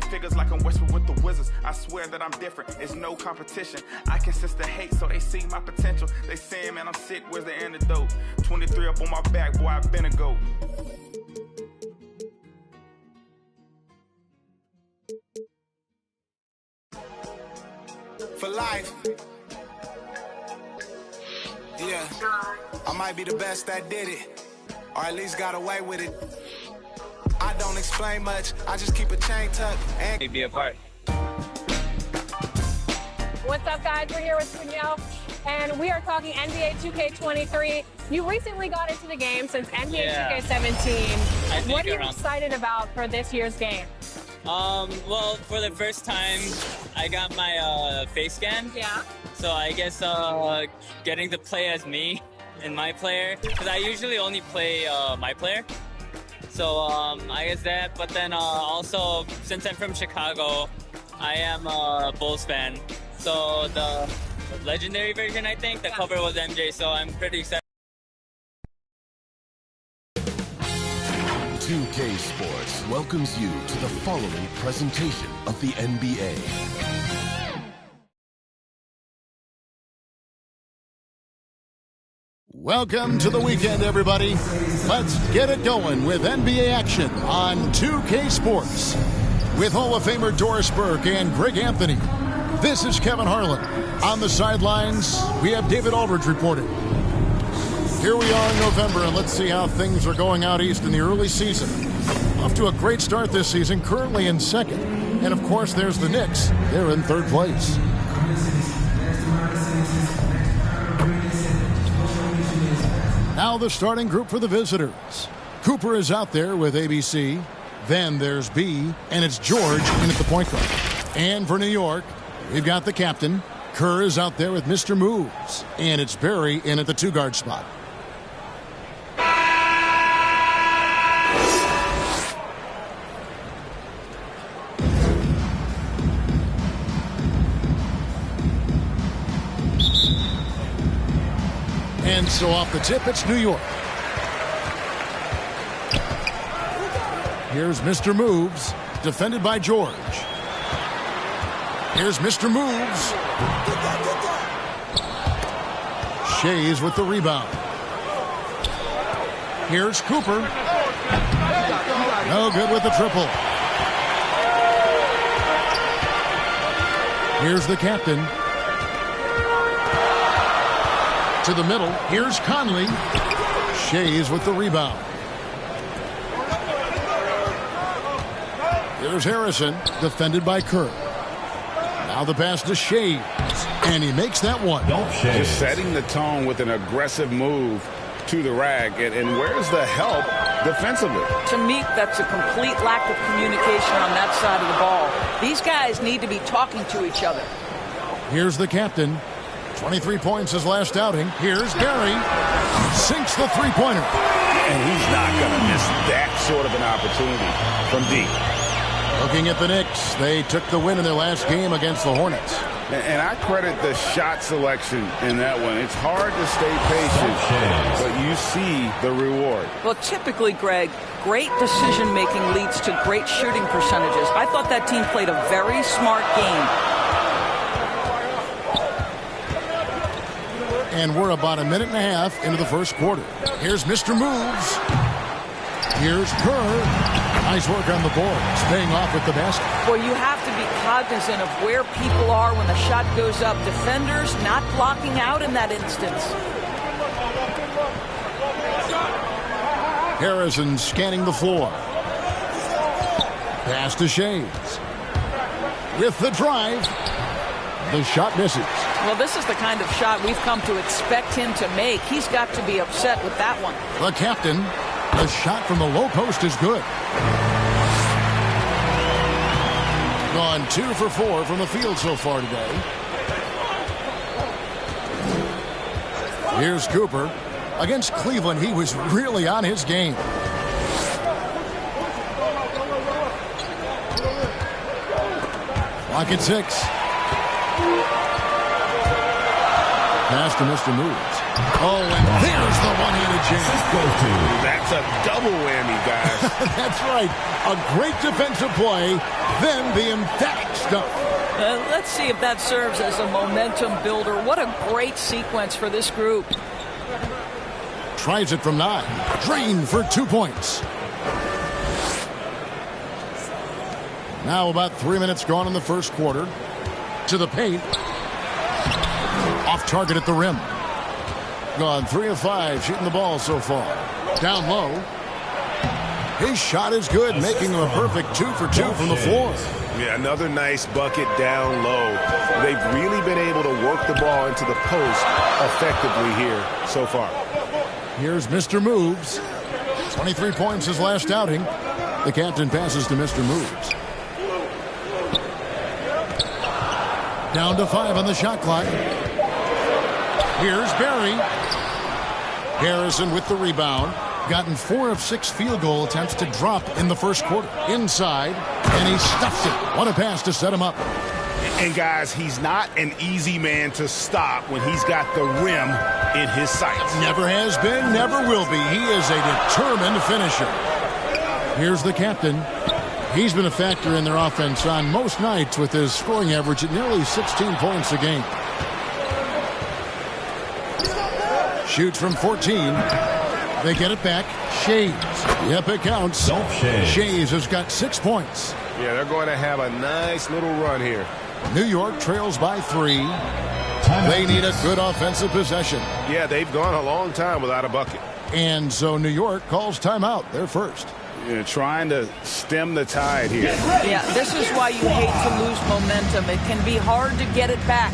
see figures like I'm Westwood with the Wizards. I swear that I'm different, it's no competition. I can sense the hate, so they see my potential. They saying, man, I'm sick, where's the antidote? 23 up on my back, boy, I've been a goat. For life. Yeah, I might be the best that did it, or at least got away with it. I don't explain much, I just keep a chain tucked and be a part. What's up, guys? We're here with Cunyo, and we are talking NBA 2K23. You recently got into the game since NBA 2K17. What are you excited about for this year's game? Well, for the first time, I got my face scan. Yeah. So I guess getting to play as me and my player, because I usually only play my player. So I guess that, but then also, since I'm from Chicago, I am a Bulls fan. So the legendary version, I think, the cover was MJ, so I'm pretty excited. 2K Sports welcomes you to the following presentation of the NBA. Welcome to the weekend, everybody. Let's get it going with NBA action on 2K Sports. With Hall of Famer Doris Burke and Greg Anthony, this is Kevin Harlan. On the sidelines, we have David Aldridge reporting. Here we are in November, and let's see how things are going out east in the early season. Off to a great start this season, currently in second. And, of course, there's the Knicks. They're in third place. Now the starting group for the visitors. Cooper is out there with ABC. Then there's B, and it's George in at the point guard. And for New York, we've got the captain. Kerr is out there with Mr. Moves. And it's Barry in at the two-guard spot. And so off the tip, it's New York. Here's Mr. Moves, defended by George. Here's Mr. Moves. Shays with the rebound. Here's Cooper. No good with the triple. Here's the captain. To the middle. Here's Conley. Shays with the rebound. Here's Harrison, defended by Kerr. Now the pass to Shays, and he makes that one. Just setting the tone with an aggressive move to the rag. And where's the help defensively? To me, that's a complete lack of communication on that side of the ball. These guys need to be talking to each other. Here's the captain. 23 points his last outing. Here's Barry. Sinks the three-pointer. And he's not going to miss that sort of an opportunity from deep. Looking at the Knicks, they took the win in their last game against the Hornets. And I credit the shot selection in that one. It's hard to stay patient, but you see the reward. Well, typically, Greg, great decision-making leads to great shooting percentages. I thought that team played a very smart game. And we're about a minute and a half into the first quarter. Here's Mr. Moves. Here's Kerr. Nice work on the boards, paying off with the basket. Well, you have to be cognizant of where people are when the shot goes up. Defenders not blocking out in that instance. Harrison scanning the floor. Pass to Shays. With the drive. The shot misses. Well, this is the kind of shot we've come to expect him to make. He's got to be upset with that one. The captain, the shot from the low post is good. Gone 2 for 4 from the field so far today. Here's Cooper. Against Cleveland, he was really on his game. Clock at 6. Pass to Mr. Moves. Oh, and there's the one-handed jam. That's a double whammy, guys. That's right. A great defensive play, then the emphatic stuff. Let's see if that serves as a momentum builder. What a great sequence for this group. Tries it from 9. Drained for 2 points. Now about 3 minutes gone in the first quarter. To the paint. Off target at the rim. Gone 3 of 5 shooting the ball so far. Down low. His shot is good, making him a perfect 2 for 2 from the floor. Yeah, another nice bucket down low. They've really been able to work the ball into the post effectively here so far. Here's Mr. Moves. 23 points his last outing. The captain passes to Mr. Moves. Down to 5 on the shot clock. Here's Barry. Harrison with the rebound. Gotten 4 of 6 field goal attempts to drop in the first quarter. Inside, and he stuffs it. What a pass to set him up. And guys, he's not an easy man to stop when he's got the rim in his sights. Never has been, never will be. He is a determined finisher. Here's the captain. He's been a factor in their offense on most nights with his scoring average at nearly 16 points a game. Shoots from 14. They get it back. Shays. Yep, it counts. Shays has got 6 points. Yeah, they're going to have a nice little run here. New York trails by 3. They need a good offensive possession. Yeah, they've gone a long time without a bucket. And so New York calls timeout. They're first. Yeah, trying to stem the tide here. Yeah, this is why you hate to lose momentum. It can be hard to get it back.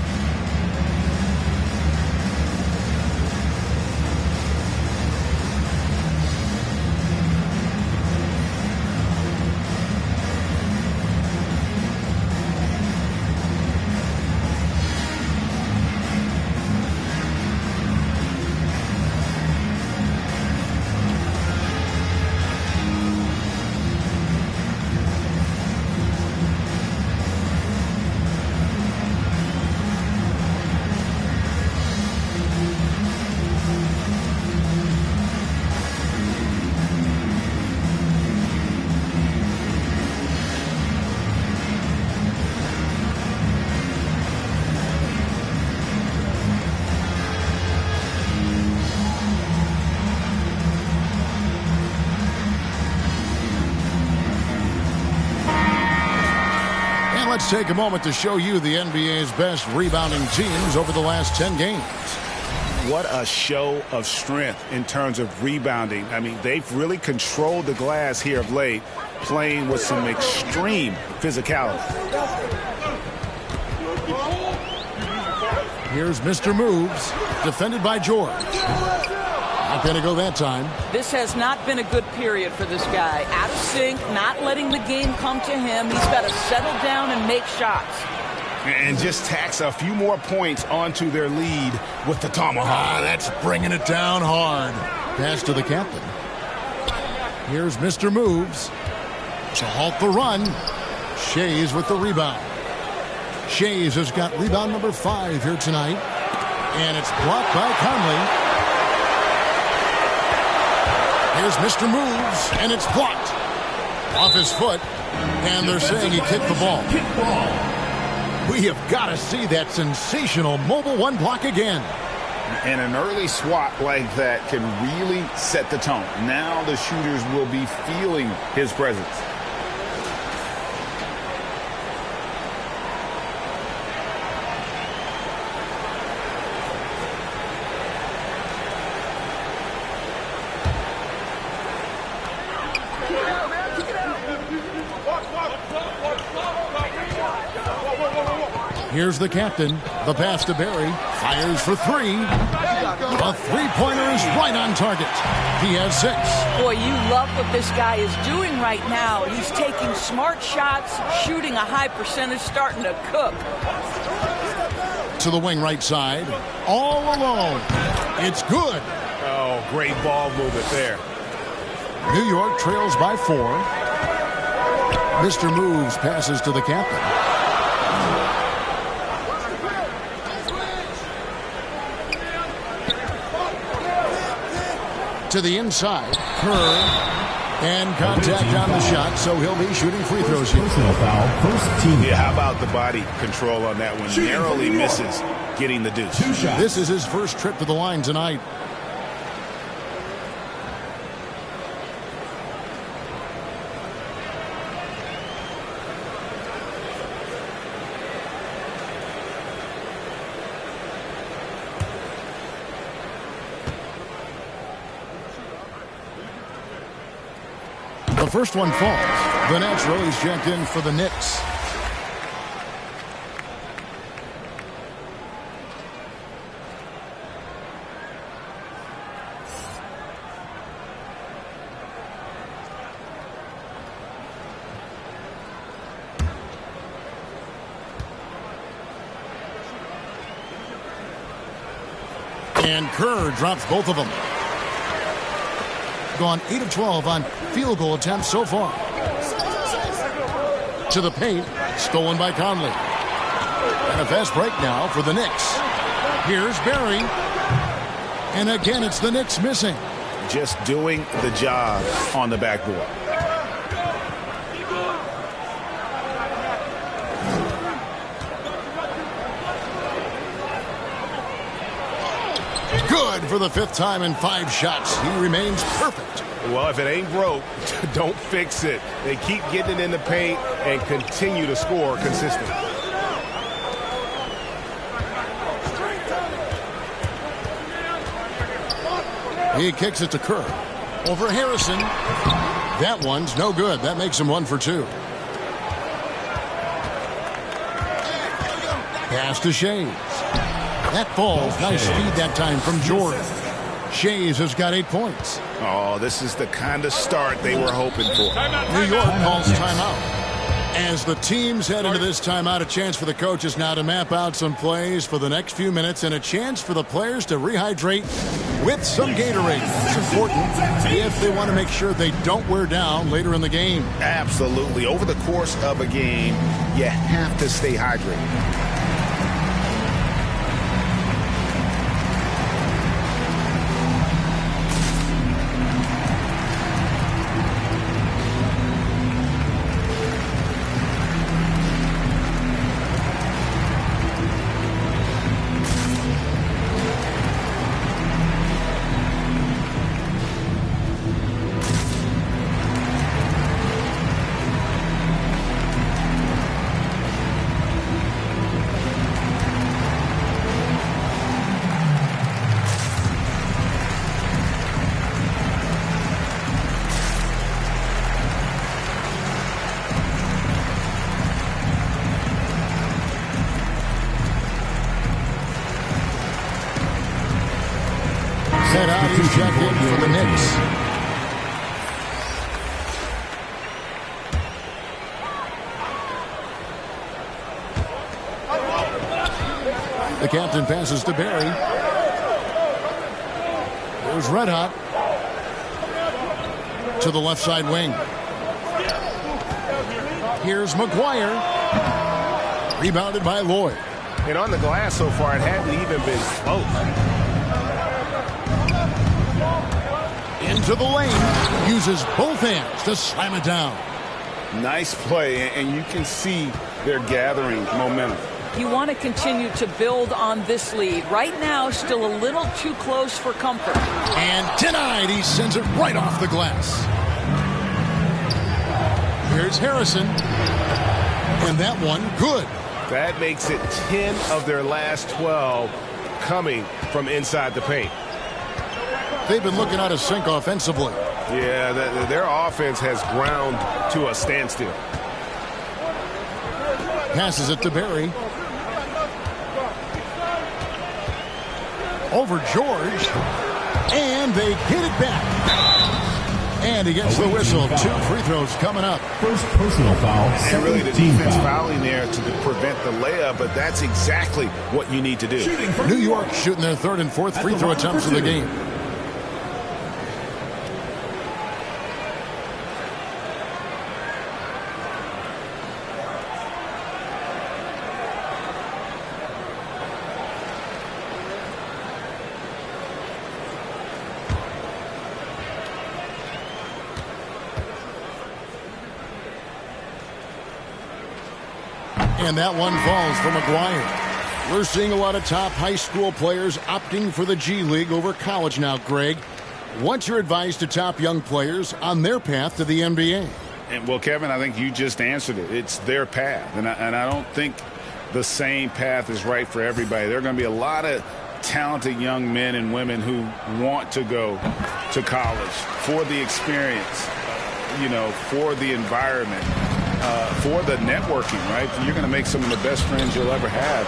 Let's take a moment to show you the NBA's best rebounding teams over the last 10 games. What a show of strength in terms of rebounding. I mean, they've really controlled the glass here of late, playing with some extreme physicality. Here's Mr. Moves, defended by George. Not going to go that time. This has not been a good period for this guy. Out of sync, not letting the game come to him. He's got to settle down and make shots. And just tacks a few more points onto their lead with the tomahawk. That's bringing it down hard. Pass to the captain. Here's Mr. Moves to halt the run. Shays with the rebound. Shays has got rebound number 5 here tonight. And it's blocked by Conley. Here's Mr. Moves, and it's blocked. Off his foot, and they're saying he kicked the ball. We have got to see that sensational mobile 1 block again. And an early swat like that can really set the tone. Now the shooters will be feeling his presence. Here's the captain. The pass to Barry. Fires for 3. A three-pointer is right on target. He has 6. Boy, you love what this guy is doing right now. He's taking smart shots, shooting a high percentage, starting to cook. To the wing right side. All alone. It's good. Oh, great ball movement there. New York trails by 4. Mr. Moves passes to the captain. to the inside. Kerr. And contact on the shot, so he'll be shooting free throws here. Personal foul, first team. Yeah, how about the body control on that one? Narrowly misses getting the deuce. This is his first trip to the line tonight. The first one falls. The natural is checked in for the Knicks. And Kerr drops both of them. Gone 8 of 12 on field goal attempts so far. To the paint, stolen by Conley. And a fast break now for the Knicks. Here's Barry. And again, it's the Knicks missing. Just doing the job on the backboard. Good for the 5th time in 5 shots. He remains perfect. Well, if it ain't broke, don't fix it. They keep getting it in the paint and continue to score consistently. He kicks it to Kerr. Over Harrison. That one's no good. That makes him 1 for 2. Pass to Shays. That falls. Nice speed that time from Jordan. Shays has got 8 points. Oh, this is the kind of start they were hoping for. New York calls timeout. As the teams head into this timeout, a chance for the coaches now to map out some plays for the next few minutes and a chance for the players to rehydrate with some Gatorade. It's important if they want to make sure they don't wear down later in the game. Absolutely. Over the course of a game, you have to stay hydrated. Set out, he's checked in for the Knicks. The captain passes to Barry. There's Red Hot. To the left side wing. Here's McGuire. Rebounded by Lloyd. And on the glass so far, it hadn't even been close. Into the lane, uses both hands to slam it down. Nice play, and you can see they're gathering momentum. You want to continue to build on this lead. Right now, still a little too close for comfort. And denied, he sends it right off the glass. Here's Harrison. And that one, good. That makes it 10 of their last 12 coming from inside the paint. They've been looking out of sync offensively. Yeah, their offense has ground to a standstill. Passes it to Barry. Over George. And they get it back. And he gets the whistle. 2 free throws coming up. First personal foul. And really the defense fouling there to prevent the layup, but that's exactly what you need to do. New York shooting their 3rd and 4th free throw attempts of the game. And that one falls for McGuire. We're seeing a lot of top high school players opting for the G League over college now, Greg. What's your advice to top young players on their path to the NBA? And, well, Kevin, I think you just answered it. It's their path. And I don't think the same path is right for everybody. There are going to be a lot of talented young men and women who want to go to college for the experience, you know, for the environment, for the networking, right? You're going to make some of the best friends you'll ever have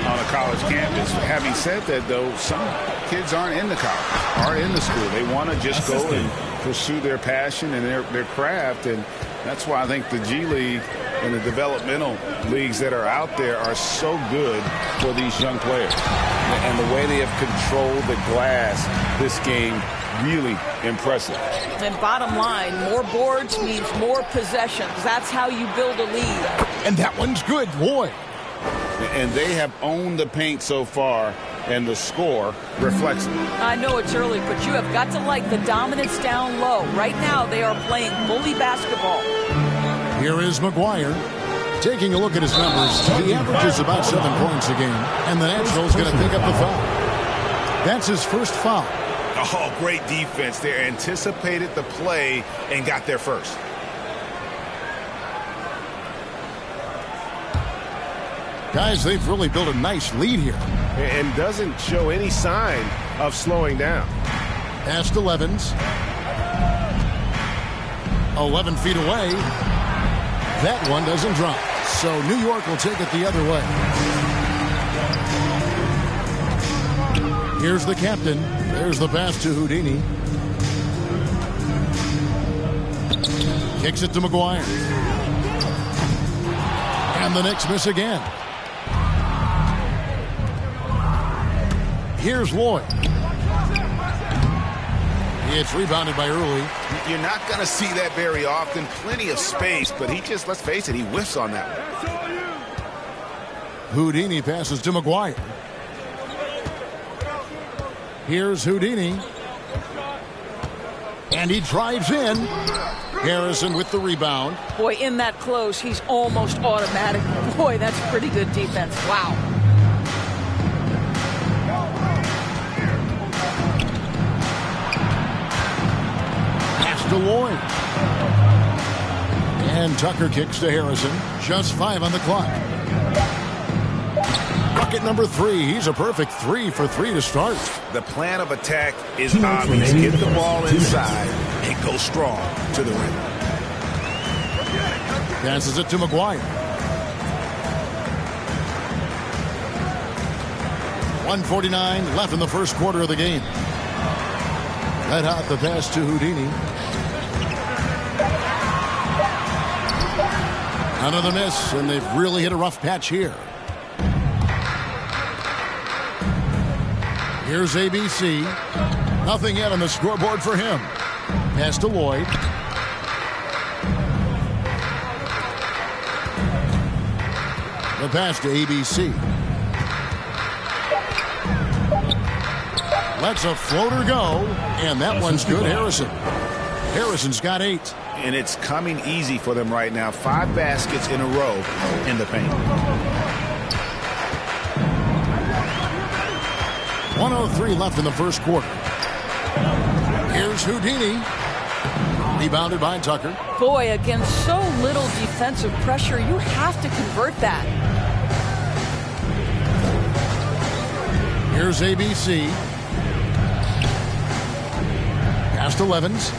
on a college campus. Having said that, though, some kids aren't in the college, aren't in the school. They want to just go and pursue their passion and their craft, and that's why I think the G League and the developmental leagues that are out there are so good for these young players. And the way they have controlled the glass this game, really impressive. And bottom line, more boards means more possessions. That's how you build a lead. And that one's good, boy. And they have owned the paint so far, and the score reflects it. I know it's early, but you have got to like the dominance down low. Right now, they are playing bully basketball. Here is McGuire. Taking a look at his numbers, he averages about 7 points a game, and the Nationals going to pick up the foul. That's his first foul. Oh, great defense. They anticipated the play and got there first. Guys, they've really built a nice lead here. And doesn't show any sign of slowing down. Past 11s. 11 feet away. That one doesn't drop. So New York will take it the other way. Here's the captain. There's the pass to Houdini. Kicks it to McGuire. And the Knicks miss again. Here's Lloyd. It's rebounded by Early. You're not going to see that very often. Plenty of space, but he just, let's face it, he whiffs on that one. Houdini passes to McGuire. Here's Houdini. And he drives in. Harrison with the rebound. Boy, in that close, he's almost automatic. Boy, that's pretty good defense. Wow. Pass to Lloyd. And Tucker kicks to Harrison. Just 5 on the clock. Bucket number 3. He's a perfect 3 for 3 to start. The plan of attack is obvious. Get the ball inside and go strong to the rim. Passes it to McGuire. 1:49 left in the first quarter of the game. Red hot the pass to Houdini. Another miss, and they've really hit a rough patch here. Here's ABC. Nothing yet on the scoreboard for him. Pass to Lloyd. The pass to ABC. Lets a floater go, and that one's good. Harrison's got 8. And it's coming easy for them right now. 5 baskets in a row in the paint. 1:03 left in the first quarter. Here's Houdini. Rebounded by Tucker. Boy, against so little defensive pressure, you have to convert that. Here's ABC. Past 11s.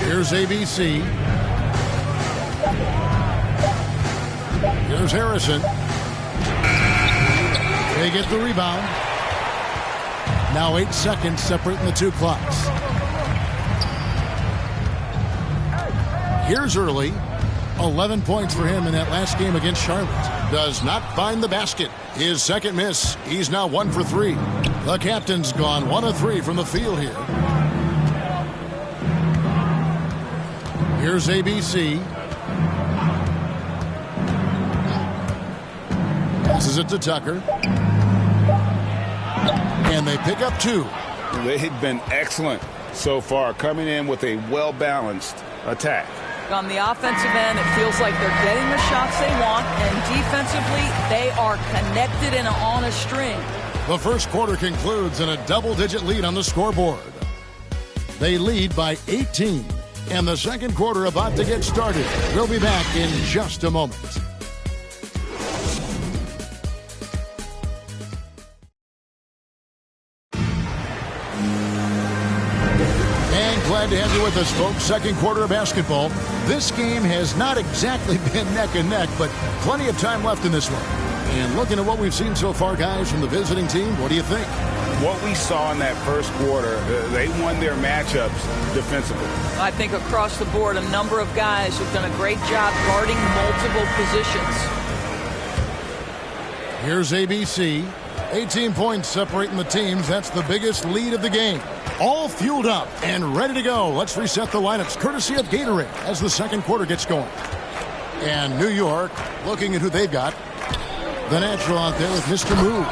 Here's ABC. Here's Harrison. They get the rebound. Now 8 seconds separating the 2 clocks. Here's Early. 11 points for him in that last game against Charlotte. Does not find the basket. His second miss. He's now 1 for 3. The captain's gone 1 of 3 from the field here. Here's ABC. Passes it to Tucker. And they pick up 2. They've been excellent so far, coming in with a well-balanced attack. on the offensive end, it feels like they're getting the shots they want, and defensively, they are connected and on a string. The first quarter concludes in a double-digit lead on the scoreboard. They lead by 18, and the second quarter about to get started. We'll be back in just a moment. Glad to have you with us, folks. Second quarter of basketball. This game has not exactly been neck and neck, but plenty of time left in this one. And looking at what we've seen so far, guys, from the visiting team, what do you think? What we saw in that first quarter, they won their matchups defensively. I think across the board, a number of guys have done a great job guarding multiple positions. Here's ABC. 18 points separating the teams. That's the biggest lead of the game. All fueled up and ready to go. Let's reset the lineups courtesy of Gatorade as the second quarter gets going. And New York looking at who they've got. The natural out there with Mr. Move.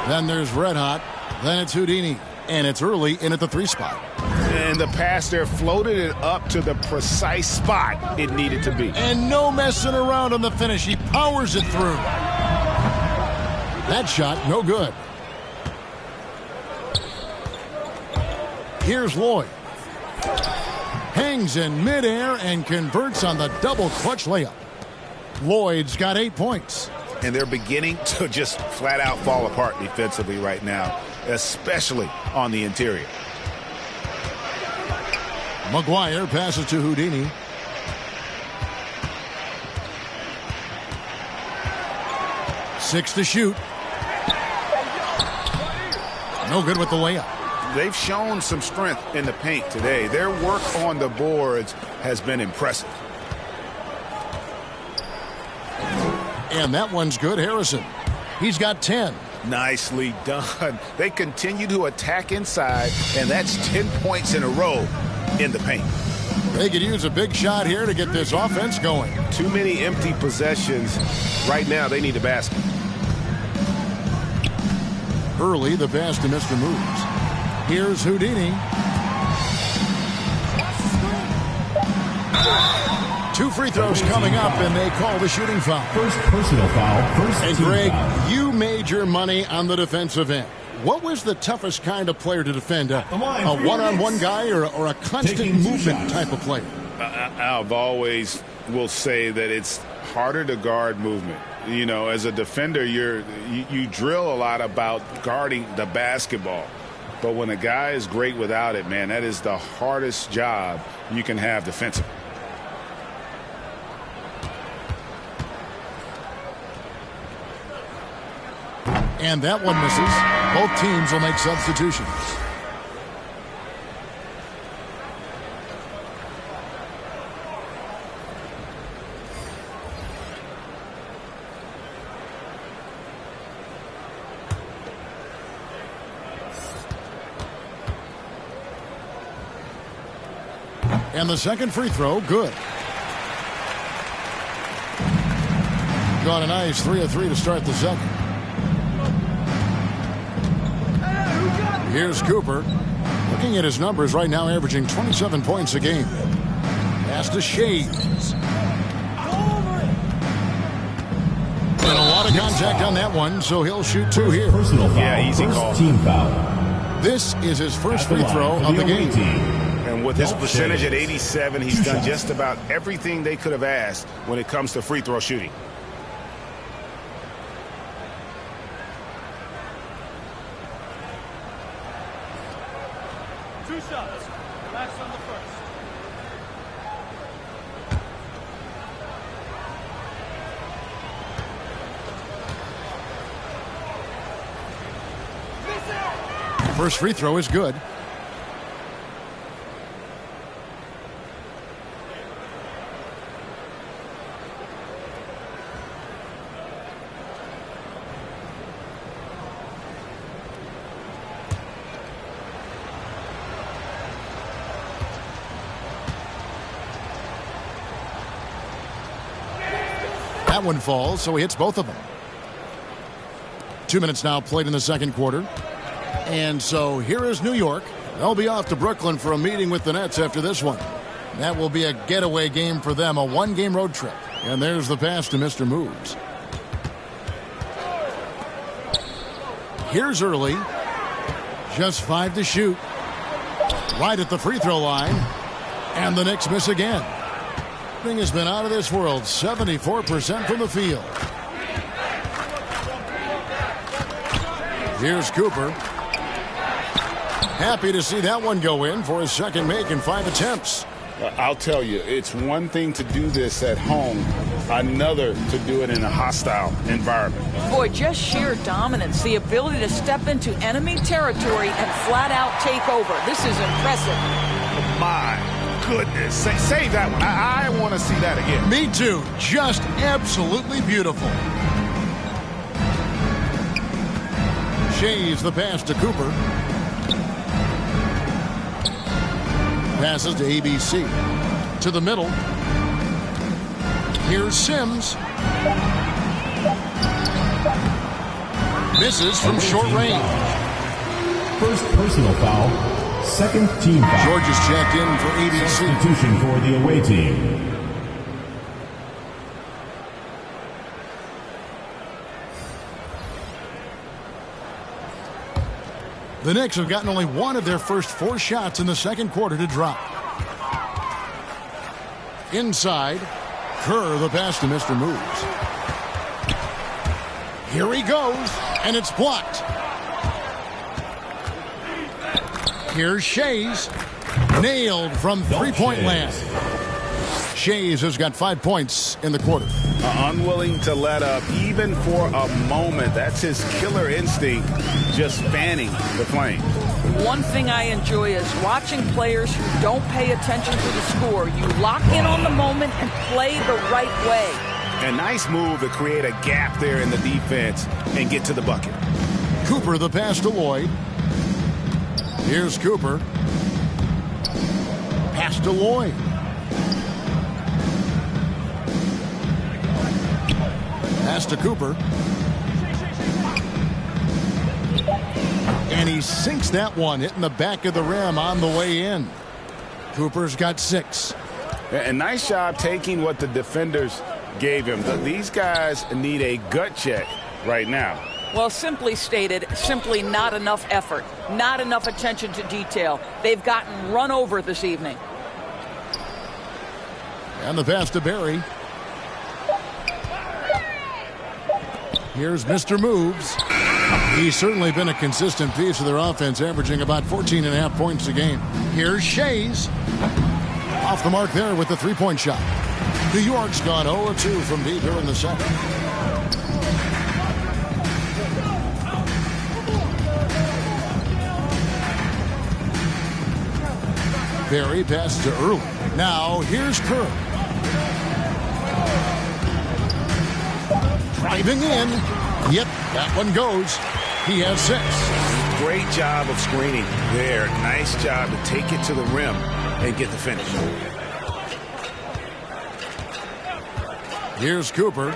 Then there's Red Hot. Then it's Houdini. And it's early in at the 3 spot. And the pass there floated it up to the precise spot it needed to be. And no messing around on the finish. He powers it through. That shot, no good. Here's Lloyd. Hangs in midair and converts on the double clutch layup. Lloyd's got 8 points. And they're beginning to just flat out fall apart defensively right now, especially on the interior. McGuire passes to Houdini. Six to shoot. No good with the layup. They've shown some strength in the paint today. Their work on the boards has been impressive. And that one's good. Harrison. He's got 10. Nicely done. They continue to attack inside, and that's 10 points in a row in the paint. They could use a big shot here to get this offense going. Too many empty possessions. Right now, they need a basket. Early, the pass to Mr. Moves. Here's Houdini. 2 free throws coming up, and they call the shooting foul. First personal foul. First and Greg, you made your money on the defensive end. What was the toughest kind of player to defend? A one-on-one guy or a constant movement type of player? I've always will say that it's harder to guard movement. You know, as a defender, you drill a lot about guarding the basketball. But when a guy is great without it, man, that is the hardest job you can have defensively. And that one misses. Both teams will make substitutions. And the second free throw, good. Got a nice 3 of 3 to start the second. Here's Cooper. Looking at his numbers right now, averaging 27 points a game. Pass to Shades. And a lot of contact on that one, so he'll shoot 2 here. Personal foul. Yeah, easy call. Team foul. This is his first free throw of the game. And with his percentage at 87, he's done just about everything they could have asked when it comes to free throw shooting. First free throw is good. That one falls, so he hits both of them. 2 minutes now played in the second quarter. And so here is New York. They'll be off to Brooklyn for a meeting with the Nets after this one. That will be a getaway game for them, a one-game road trip. And there's the pass to Mr. Moves. Here's Early. Just 5 to shoot. Right at the free throw line. And the Knicks miss again. Thing has been out of this world. 74% from the field. Here's Cooper. Happy to see that one go in for his second make in 5 attempts. I'll tell you, it's one thing to do this at home, another to do it in a hostile environment. Boy, just sheer dominance, the ability to step into enemy territory and flat out take over. This is impressive. My goodness. Save that one. I want to see that again. Me too. Just absolutely beautiful. Shays the pass to Cooper. Passes to ABC. To the middle. Here's Sims. Misses from short range. First personal foul. Second team foul. George is checked in for ABC. Substitution for the away team. The Knicks have gotten only one of their first 4 shots in the second quarter to drop. Inside, Kerr the pass to Mr. Moves. Here he goes, and it's blocked. Here's Shays. Nailed from three-point land. Shays has got 5 points in the quarter. Unwilling to let up even for a moment. That's his killer instinct, just fanning the flame. One thing I enjoy is watching players who don't pay attention to the score. You lock in on the moment and play the right way. A nice move to create a gap there in the defense and get to the bucket. Cooper the pass to Lloyd. Here's Cooper. Pass to Lloyd. Pass to Cooper. And he sinks that one, hitting the back of the rim on the way in. Cooper's got 6. A nice job taking what the defenders gave him. These guys need a gut check right now. Well, simply stated, simply not enough effort, not enough attention to detail. They've gotten run over this evening. And the pass to Barry. Here's Mr. Moves. He's certainly been a consistent piece of their offense, averaging about 14.5 points a game. Here's Shays. Off the mark there with the three-point shot. New York's gone 0-2 from deep here in the second. Barry passes to Early. Now here's Kerr. Driving in. Yep, that one goes. He has 6. Great job of screening there. Nice job to take it to the rim and get the finish. Here's Cooper.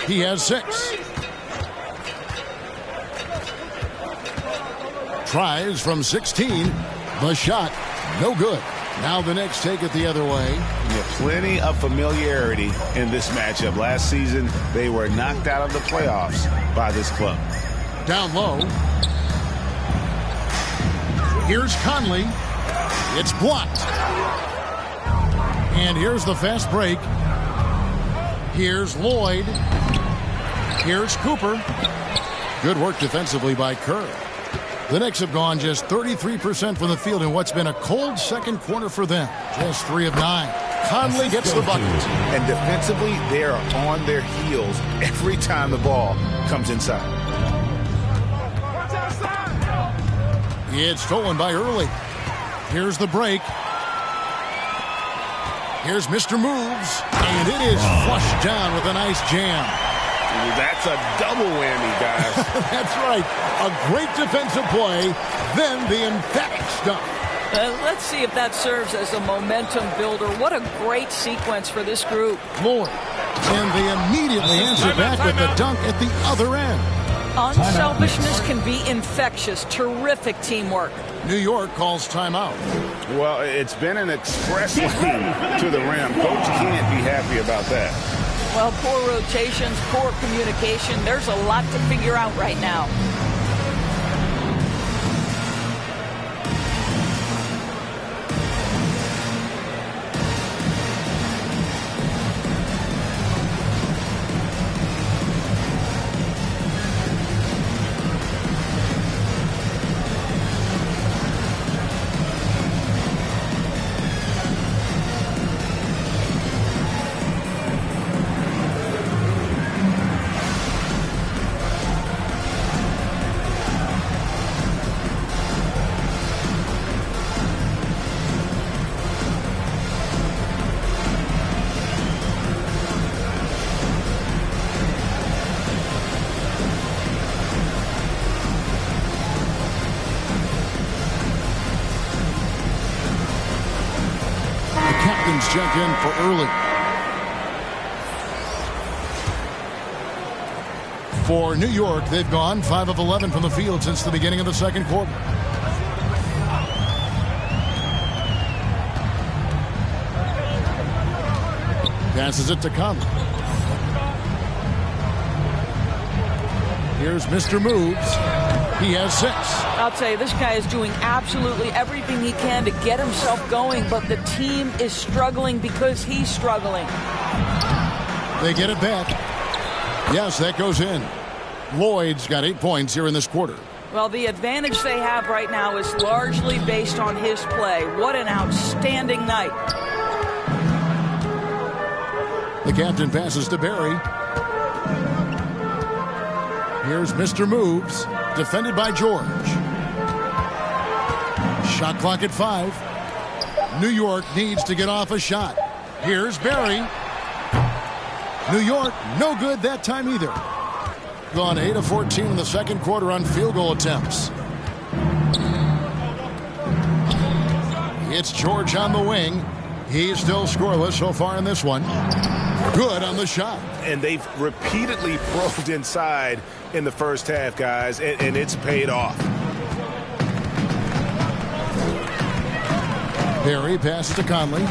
He has 6. Tries from 16. The shot, no good. Now the Knicks take it the other way. Yeah, plenty of familiarity in this matchup. Last season, they were knocked out of the playoffs by this club. Down low. Here's Conley. It's blocked. And here's the fast break. Here's Lloyd. Here's Cooper. Good work defensively by Kerr. The Knicks have gone just 33% from the field in what's been a cold second quarter for them. Just 3 of 9. Conley gets the bucket. And defensively, they are on their heels every time the ball comes inside. It's stolen by Early. Here's the break. Here's Mr. Moves. And it is flushed down with a nice jam. That's a double whammy, guys. That's right. A great defensive play, then the emphatic stuff. Let's see if that serves as a momentum builder. What a great sequence for this group. Lloyd. And they immediately answer back with the dunk at the other end. Unselfishness can be infectious. Terrific teamwork. New York calls timeout. Well, it's been an express lane to the rim. Coach can't be happy about that. Well, poor rotations, poor communication. There's a lot to figure out right now. Check in for early. For New York, they've gone 5 of 11 from the field since the beginning of the second quarter. Passes it to Conley. Here's Mr. Moves. He has 6. I'll tell you, this guy is doing absolutely everything he can to get himself going, but the team is struggling because he's struggling. They get it back. Yes, that goes in. Lloyd's got 8 points here in this quarter. Well, the advantage they have right now is largely based on his play. What an outstanding night. The captain passes to Barry. Here's Mr. Moves, defended by George. Shot clock at 5. New York needs to get off a shot. Here's Barry. New York, no good that time either. Gone 8 of 14 in the second quarter on field goal attempts. It's George on the wing. He's still scoreless so far in this one. Good on the shot. And they've repeatedly probed inside in the first half, guys, and it's paid off. Barry passes to Conley.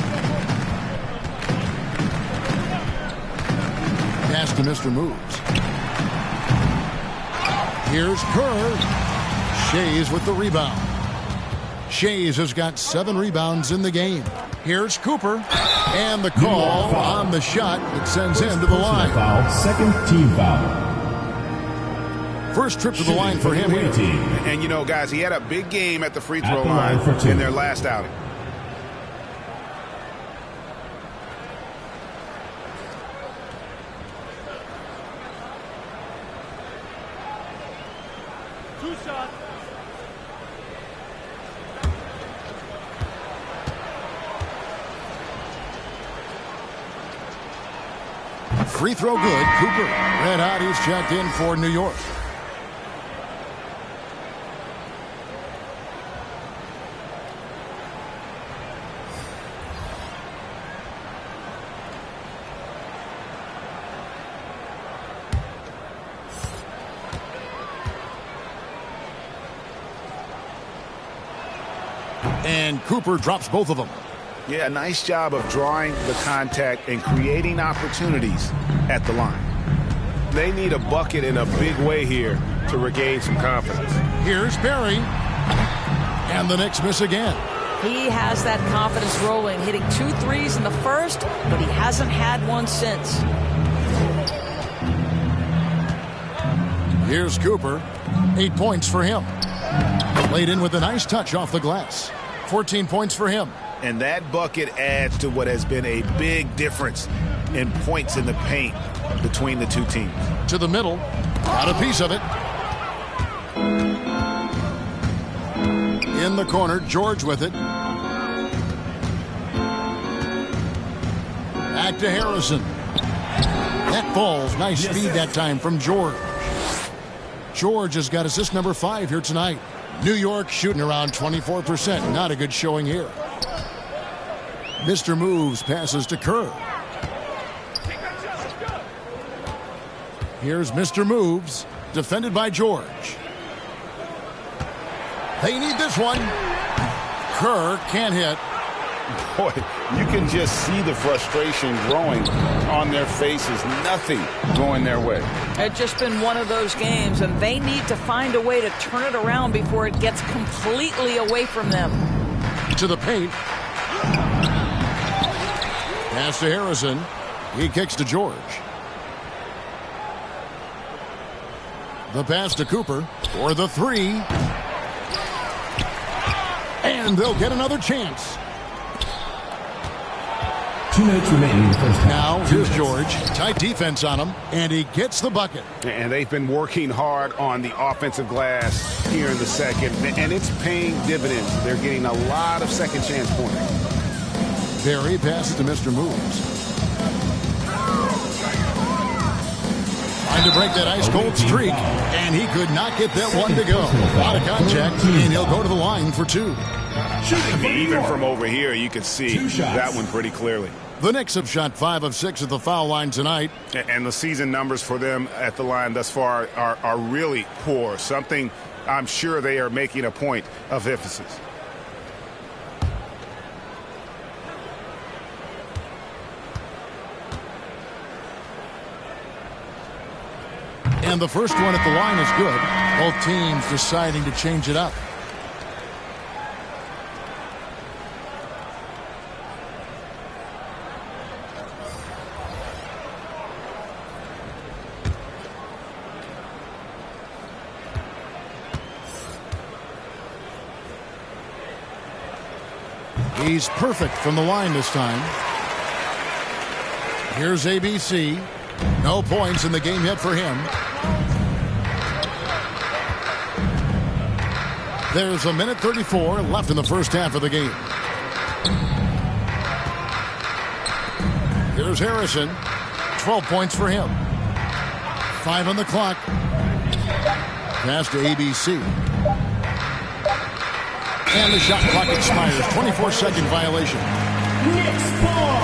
Pass to Mr. Moves. Here's Kerr. Shays with the rebound. Shays has got 7 rebounds in the game. Here's Cooper. And the call on the shot that sends him to the line. Foul, second team foul. First trip to the line for him here. And, you know, guys, he had a big game at the free throw line in their last outing. Free throw good. Cooper. Red hot. He's checked in for New York. And Cooper drops both of them. Yeah, nice job of drawing the contact and creating opportunities at the line. They need a bucket in a big way here to regain some confidence. Here's Barry. And the Knicks miss again. He has that confidence rolling, hitting 2 threes in the first, but he hasn't had one since. Here's Cooper. 8 points for him. Laid in with a nice touch off the glass. 14 points for him. And that bucket adds to what has been a big difference in points in the paint between the two teams. To the middle. Got a piece of it. In the corner, George with it. Back to Harrison. That falls. Nice speed that time from George. George has got assist number 5 here tonight. New York shooting around 24%. Not a good showing here. Mr. Moves passes to Kerr. Here's Mr. Moves. defended by George. They need this one. Kerr can't hit. Boy, you can just see the frustration growing on their faces. Nothing going their way. It's just been one of those games, and they need to find a way to turn it around before it gets completely away from them. To the paint. Pass to Harrison. He kicks to George. The pass to Cooper for the three. And they'll get another chance. 2 minutes remaining in the first half. Now, here's George. Tight defense on him, and he gets the bucket. And they've been working hard on the offensive glass here in the second, and it's paying dividends. They're getting a lot of second chance points. Barry passes to Mr. Moves. Trying to break that ice-cold streak, and he could not get that one to go. Out of contact, and he'll go to the line for two. Even from over here, you can see that one pretty clearly. The Knicks have shot 5 of 6 at the foul line tonight. And the season numbers for them at the line thus far are really poor. Something I'm sure they are making a point of emphasis. And the first one at the line is good. Both teams deciding to change it up. He's perfect from the line this time. Here's ABC. No points in the game yet for him. There's 1:34 left in the first half of the game. Here's Harrison. 12 points for him. 5 on the clock. Pass to ABC. And the shot clock expires. 24-second violation. Knicks ball.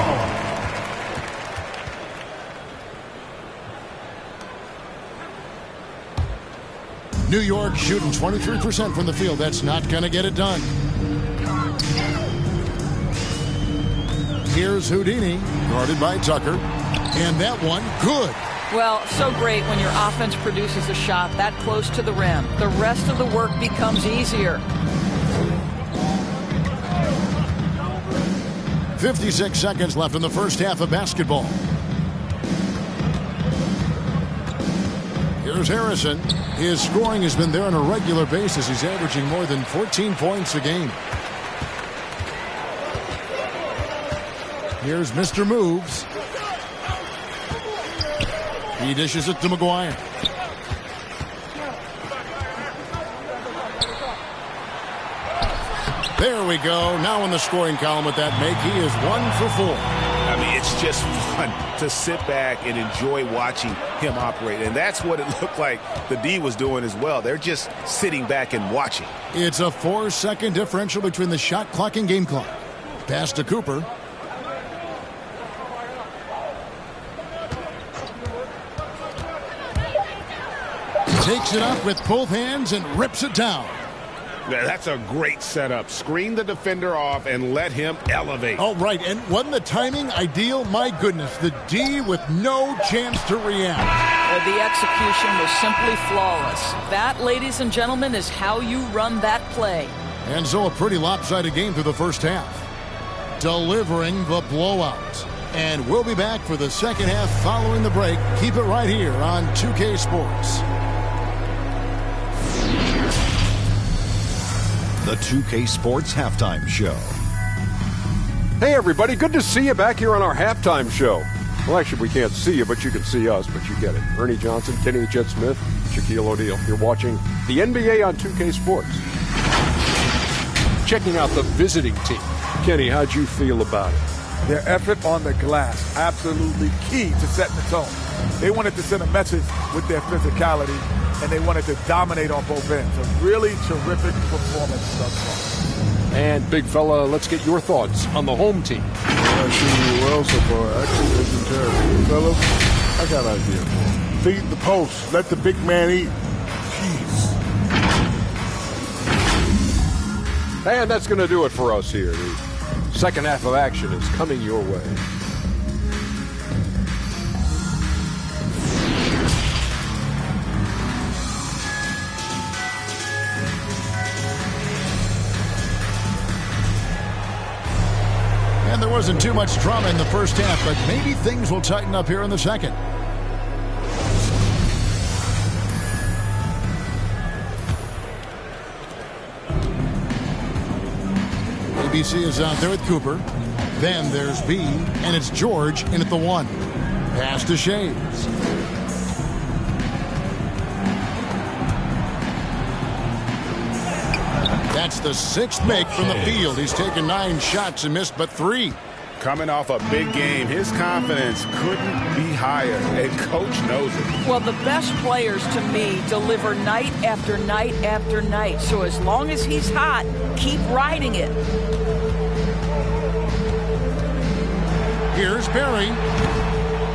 New York shooting 23% from the field. That's not going to get it done. Here's Houdini, guarded by Tucker. And that one, good. Well, so great when your offense produces a shot that close to the rim. The rest of the work becomes easier. 56 seconds left in the first half of basketball. Here's Harrison. His scoring has been there on a regular basis. He's averaging more than 14 points a game. Here's Mr. Moves. He dishes it to McGuire. There we go. Now in the scoring column with that make, he is 1 for 4. I mean, it's just fun to sit back and enjoy watching him operate. And that's what it looked like the D was doing as well. They're just sitting back and watching. It's a 4-second differential between the shot clock and game clock. Pass to Cooper. Takes it up with both hands and rips it down. Yeah, that's a great setup. Screen the defender off and let him elevate. Oh, right. And wasn't the timing ideal? My goodness. The D with no chance to react. The execution was simply flawless. That, ladies and gentlemen, is how you run that play. And so a pretty lopsided game through the first half. Delivering the blowout. And we'll be back for the second half following the break. Keep it right here on 2K Sports. The 2K Sports Halftime Show. Hey, everybody. Good to see you back here on our halftime show. Well, actually, we can't see you, but you can see us, but you get it. Ernie Johnson, Kenny Jet Smith, Shaquille O'Neal. You're watching the NBA on 2K Sports. Checking out the visiting team. Kenny, how'd you feel about it? Their effort on the glass, absolutely key to setting the tone. They wanted to send a message with their physicality, and they wanted to dominate on both ends. A really terrific performance thus far. And, big fella, let's get your thoughts on the home team. I've seen you well so far. Actually, it's been terrible. Fellas, I got an idea for him. Feed the post. Let the big man eat. Jeez. And that's going to do it for us here. The second half of action is coming your way. And there wasn't too much drama in the first half, but maybe things will tighten up here in the second. ABC is out there with Cooper. Then there's B, and it's George in at the 1. Pass to Shaves. That's the 6th make from the field. He's taken 9 shots and missed but 3. Coming off a big game, his confidence couldn't be higher, and coach knows it. Well, the best players to me deliver night after night after night. So as long as he's hot, keep riding it. Here's Barry.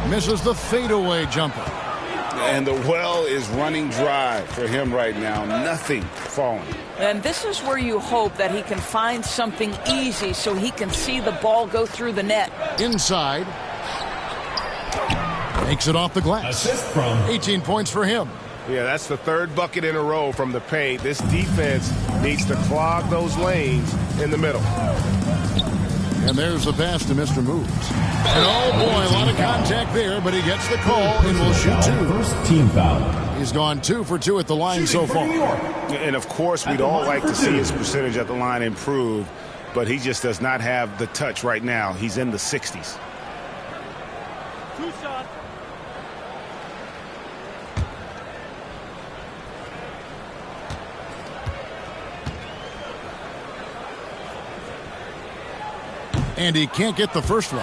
Misses the fadeaway jumper. And the well is running dry for him right now. Nothing falling. And this is where you hope that he can find something easy so he can see the ball go through the net. Inside. Makes it off the glass. Assist from 18 points for him. Yeah, that's the 3rd bucket in a row from the paint. This defense needs to clog those lanes in the middle. And there's the pass to Mr. Moves. And oh boy, a lot of contact there, but he gets the call and will shoot 2. First team foul. He's gone 2 for 2 at the line so far. And of course, we'd all like to see his percentage at the line improve, but he just does not have the touch right now. He's in the 60s. 2 shots. And he can't get the first one.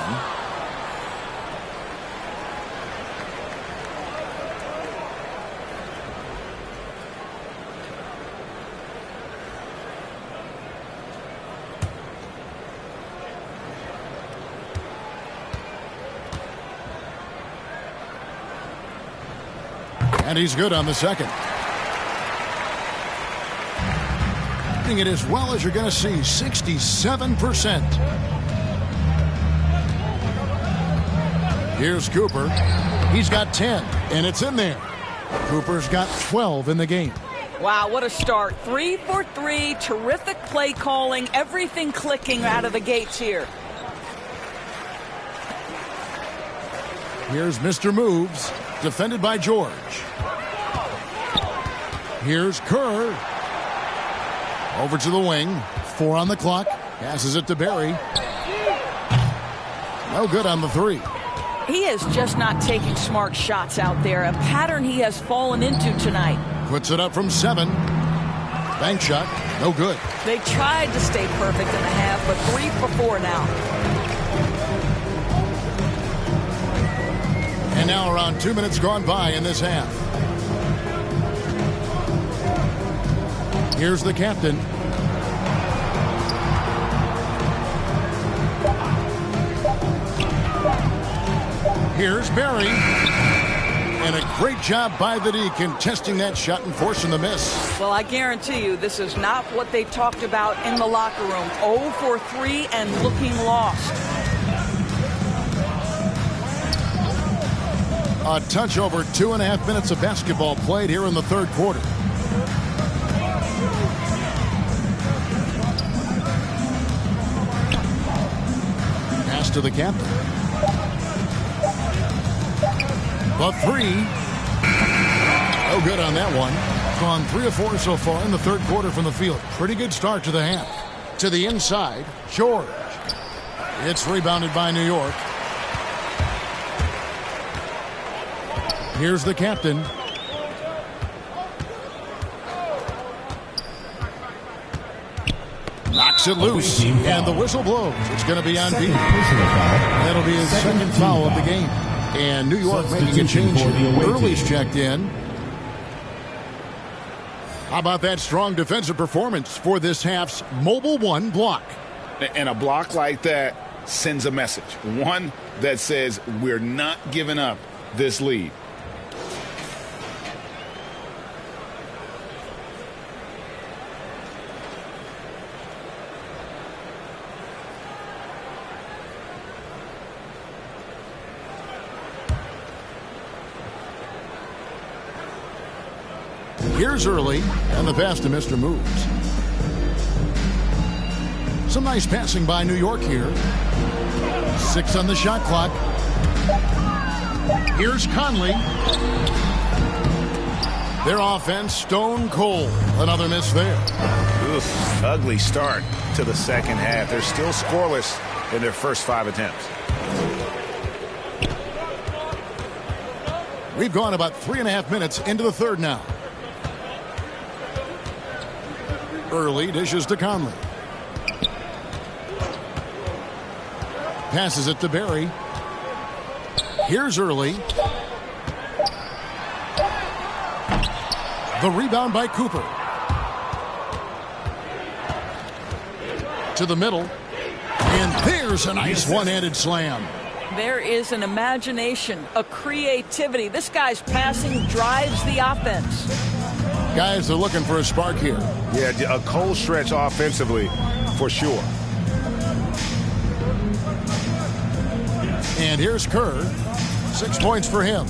And he's good on the second. Doing it as well as you're going to see, 67%. Here's Cooper. He's got 10, and it's in there. Cooper's got 12 in the game. Wow, what a start. 3 for 3, terrific play calling, everything clicking out of the gates here. Here's Mr. Moves, defended by George. Here's Kerr. Over to the wing. 4 on the clock. Passes it to Barry. No good on the 3. He is just not taking smart shots out there, a pattern he has fallen into tonight. Puts it up from 7. Bank shot, no good. They tried to stay perfect in the half, but 3 for 4 now. And now around 2 minutes gone by in this half. Here's the captain. Here's Barry. And a great job by the D contesting that shot and forcing the miss. Well, I guarantee you this is not what they talked about in the locker room. 0 for 3 and looking lost. A touch over 2.5 minutes of basketball played here in the 3rd quarter. Pass to the captain. The 3. No good on that one. Gone 3 of 4 so far in the 3rd quarter from the field. Pretty good start to the half. To the inside, George. It's rebounded by New York. Here's the captain. Knocks it loose, and the whistle blows. It's going to be on B. That'll be his second foul of the game. And New York making a change here. Early's checked in. How about that strong defensive performance for this half's Mobile One block? And a block like that sends a message. One that says we're not giving up this lead. Here's early, and the pass to Mr. Moves. Some nice passing by New York here. 6 on the shot clock. Here's Conley. Their offense stone cold. Another miss there. Oof, ugly start to the second half. They're still scoreless in their first 5 attempts. We've gone about 3.5 minutes into the third now. Early dishes to Conley. Passes it to Barry. Here's Early. The rebound by Cooper. To the middle. And there's a nice one-handed slam. There is an imagination, a creativity. This guy's passing drives the offense. Guys are looking for a spark here. Yeah, a cold stretch offensively for sure. And here's Kerr. 6 points for him.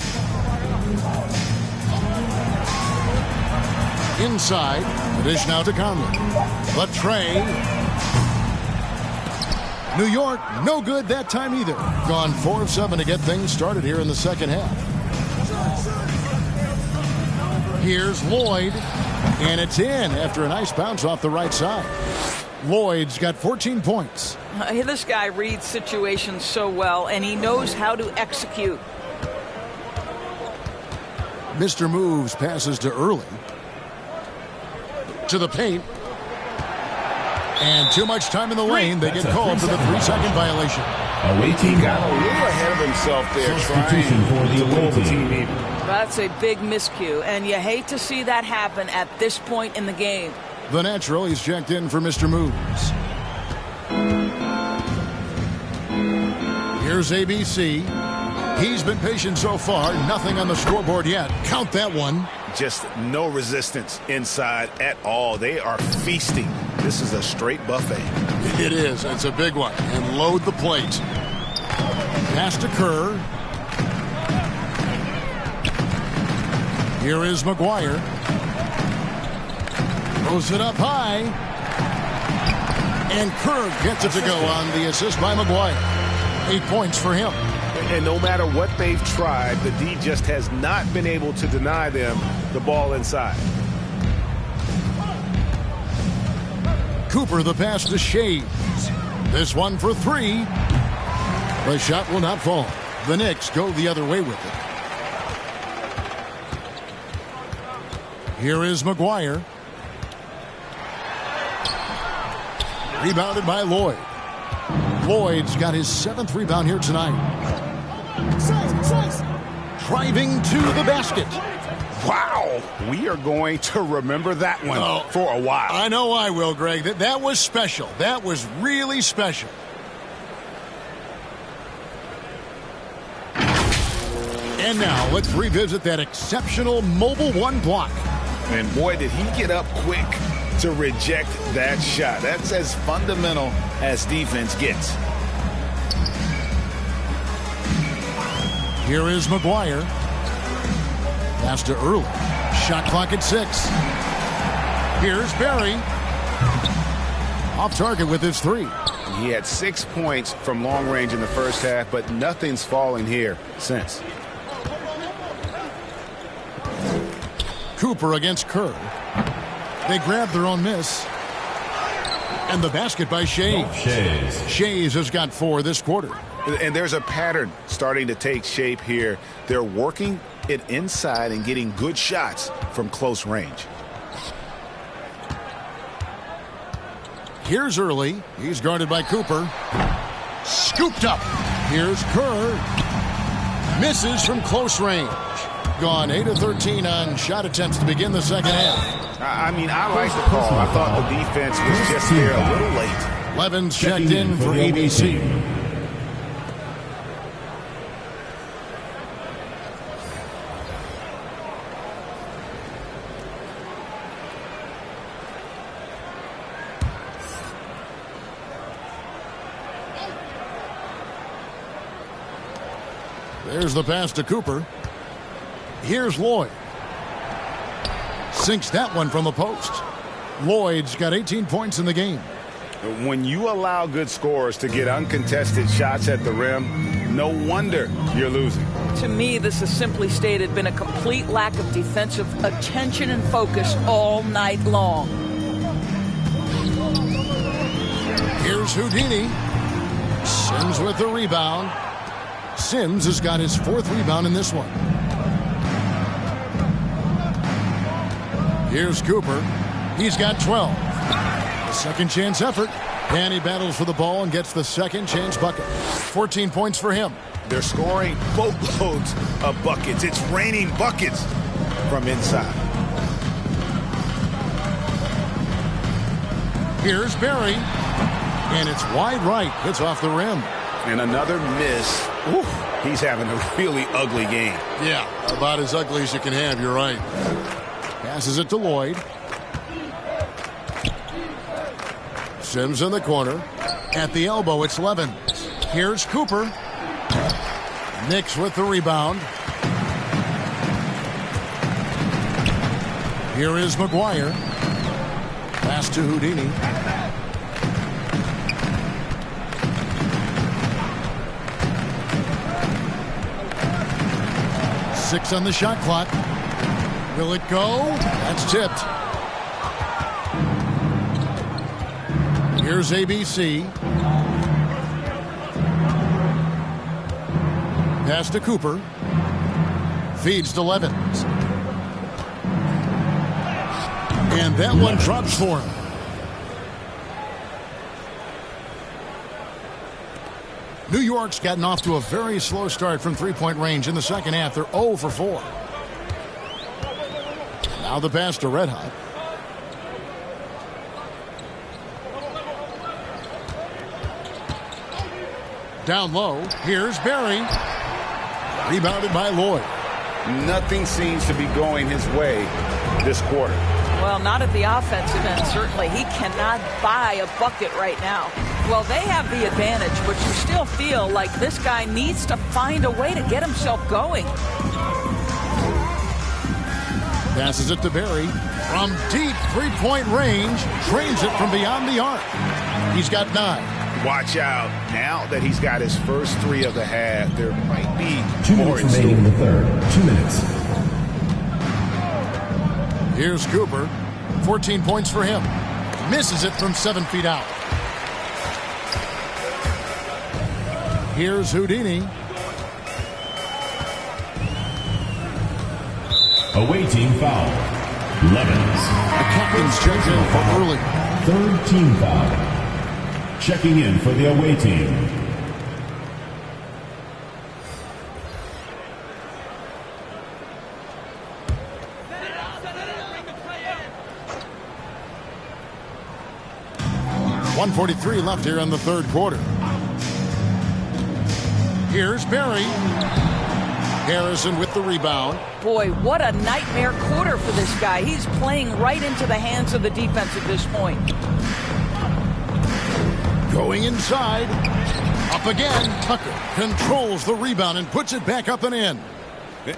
Inside. The dish now to Conley. The tray. New York, no good that time either. Gone 4 of 7 to get things started here in the second half. Here's Lloyd. And it's in after a nice bounce off the right side. Lloyd's got 14 points. This guy reads situations so well, and he knows how to execute. Mr. Moves passes to Early. To the paint. And too much time in the lane. They get called for the 3-second violation. Away team got a little ahead of himself there, trying to pull the team even. That's a big miscue, and you hate to see that happen at this point in the game. The natural, he's checked in for Mr. Moves. Here's ABC. He's been patient so far. Nothing on the scoreboard yet. Count that one. Just no resistance inside at all. They are feasting. This is a straight buffet. It is. It's a big one. And load the plate. Pass to Kerr. Here is McGuire. Throws it up high. And Kerr gets it to go on the assist by McGuire. 8 points for him. And no matter what they've tried, the D just has not been able to deny them the ball inside. Cooper the pass to Shaves. This one for 3. The shot will not fall. The Knicks go the other way with it. Here is McGuire. Rebounded by Lloyd. Lloyd's got his 7th rebound here tonight. Driving to the basket. Wow. We are going to remember that one for a while. I know I will, Greg. That was special. That was really special. And now let's revisit that exceptional mobile 1 block. And boy, did he get up quick to reject that shot. That's as fundamental as defense gets. Here is McGuire. Pass to Early. Shot clock at 6. Here's Barry. Off target with his 3. He had 6 points from long range in the first half, but nothing's fallen here since. Cooper against Kerr. They grab their own miss. And the basket by Shaves. Shaves has got 4 this quarter. And there's a pattern starting to take shape here. They're working it inside and getting good shots from close range. Here's Early. He's guarded by Cooper. Scooped up. Here's Kerr. Misses from close range. Gone 8 of 13 on shot attempts to begin the second half. I mean, I like the call. I thought the defense was just there a little late. Levin's checked in for ABC. There's the pass to Cooper. Here's Lloyd. Sinks that one from the post. Lloyd's got 18 points in the game. When you allow good scorers to get uncontested shots at the rim, no wonder you're losing. To me, this has simply stated been a complete lack of defensive attention and focus all night long. Here's Houdini. Sims with the rebound. Sims has got his 4th rebound in this one. Here's Cooper. He's got 12. A second chance effort. And he battles for the ball and gets the second chance bucket. 14 points for him. They're scoring boatloads of buckets. It's raining buckets from inside. Here's Barry. And it's wide right. It's off the rim. And another miss. Oof, he's having a really ugly game. Yeah, about as ugly as you can have. You're right. Passes it to Lloyd. Sims in the corner. At the elbow, it's Levin. Here's Cooper. Knicks with the rebound. Here is McGuire. Pass to Houdini. Six on the shot clock. Will it go? That's tipped. Here's ABC. Pass to Cooper. Feeds to Levins. And that one drops for him. New York's gotten off to a very slow start from three-point range in the second half. They're 0 for 4. Now the pass to Red Hot. Down low. Here's Barry. Rebounded by Lloyd. Nothing seems to be going his way this quarter. Well, not at the offensive end, certainly. He cannot buy a bucket right now. Well, they have the advantage, but you still feel like this guy needs to find a way to get himself going. Passes it to Barry. From deep three-point range, trains it from beyond the arc. He's got 9. Watch out. Now that he's got his first 3 of the half, there might be 2 more minutes remaining in the third. 2 minutes. Here's Cooper. 14 points for him. Misses it from 7 feet out. Here's Houdini. Away team foul. Levins. The captain's checked in for early. 3rd team foul. Checking in for the away team. .143 left here in the third quarter. Here's Barry. Harrison with the rebound. Boy, what a nightmare quarter for this guy. He's playing right into the hands of the defense at this point. Going inside. Up again. Tucker controls the rebound and puts it back up and in.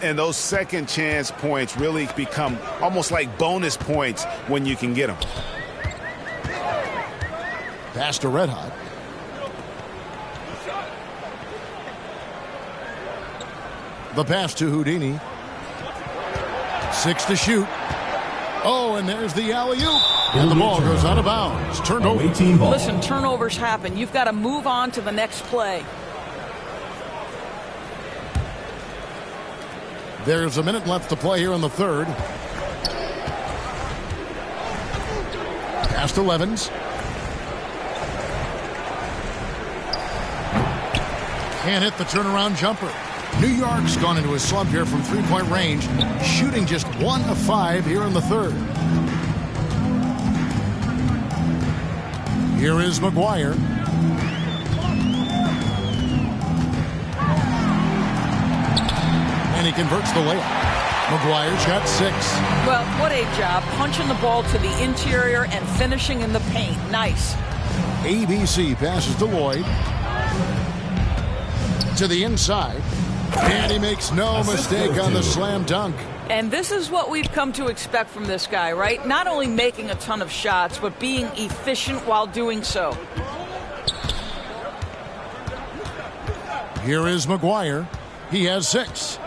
And those second chance points really become almost like bonus points when you can get them. Pass to Red Hot. The pass to Houdini. 6 to shoot. Oh, and there's the alley-oop. And the ball goes out of bounds. Turned over. Listen, turnovers happen. You've got to move on to the next play. There's a minute left to play here in the third. Pass to Levins. Can't hit the turnaround jumper. New York's gone into a slump here from three-point range, shooting just 1 of 5 here in the third. Here is McGuire. And he converts the layup. McGuire's got 6. Well, what a job. Punching the ball to the interior and finishing in the paint. Nice. ABC passes to Lloyd. To the inside. And he makes no mistake on the slam dunk. And this is what we've come to expect from this guy, right? Not only making a ton of shots, but being efficient while doing so. Here is McGuire. He has 6.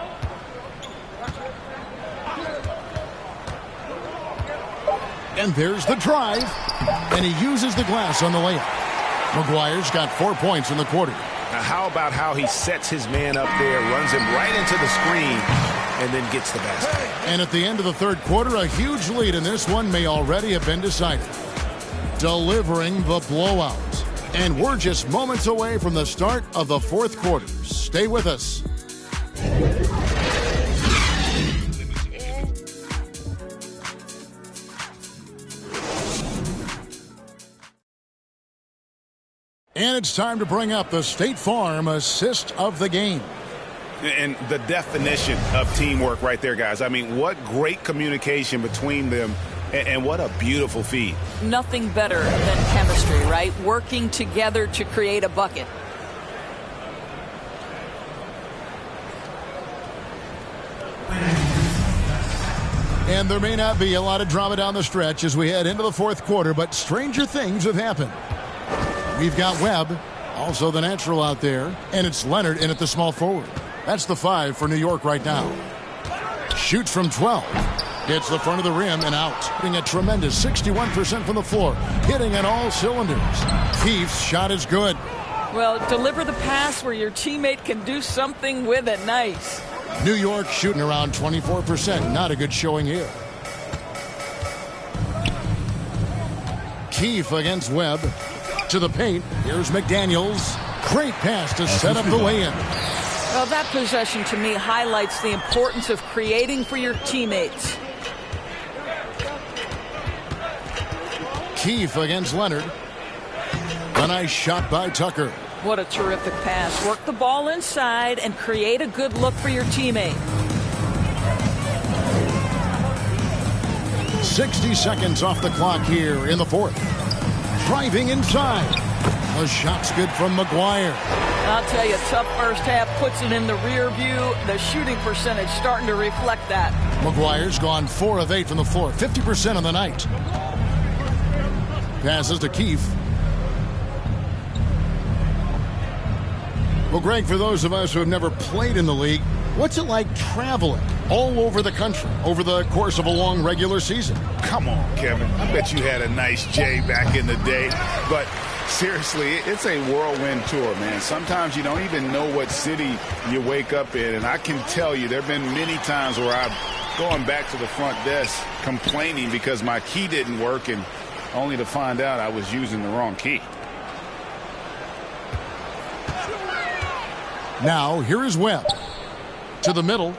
And there's the drive. And he uses the glass on the layup. McGuire's got 4 points in the quarter. Now, how about how he sets his man up there, runs him right into the screen, and then gets the basket. And at the end of the third quarter, a huge lead in this one may already have been decided. Delivering the blowout. And we're just moments away from the start of the fourth quarter. Stay with us. And it's time to bring up the State Farm assist of the game. And the definition of teamwork right there, guys. I mean, what great communication between them, and what a beautiful feed. Nothing better than chemistry, right? Working together to create a bucket. And there may not be a lot of drama down the stretch as we head into the fourth quarter, but stranger things have happened. We've got Webb, also the natural out there, and it's Leonard in at the small forward. That's the 5 for New York right now. Shoots from 12. Hits the front of the rim and out. Hitting a tremendous 61% from the floor. Hitting on all cylinders. Keefe's shot is good. Well, deliver the pass where your teammate can do something with it. Nice. New York shooting around 24%. Not a good showing here. Keefe against Webb. To the paint. Here's McDaniels. Great pass to set up the lay-in. Well, that possession to me highlights the importance of creating for your teammates. Keefe against Leonard. A nice shot by Tucker. What a terrific pass. Work the ball inside and create a good look for your teammate. 60 seconds off the clock here in the fourth. Driving inside. The shot's good from McGuire. I'll tell you, tough first half puts it in the rear view. The shooting percentage starting to reflect that. McGuire's gone 4 of 8 from the floor, 50% on the night. Passes to Keefe. Well, Greg, for those of us who have never played in the league, what's it like traveling all over the country over the course of a long regular season? Come on, Kevin. I bet you had a nice J back in the day. But seriously, it's a whirlwind tour, man. Sometimes you don't even know what city you wake up in. And I can tell you there have been many times where I'm going back to the front desk complaining because my key didn't work, and only to find out I was using the wrong key. Now, here is Webb. To the middle.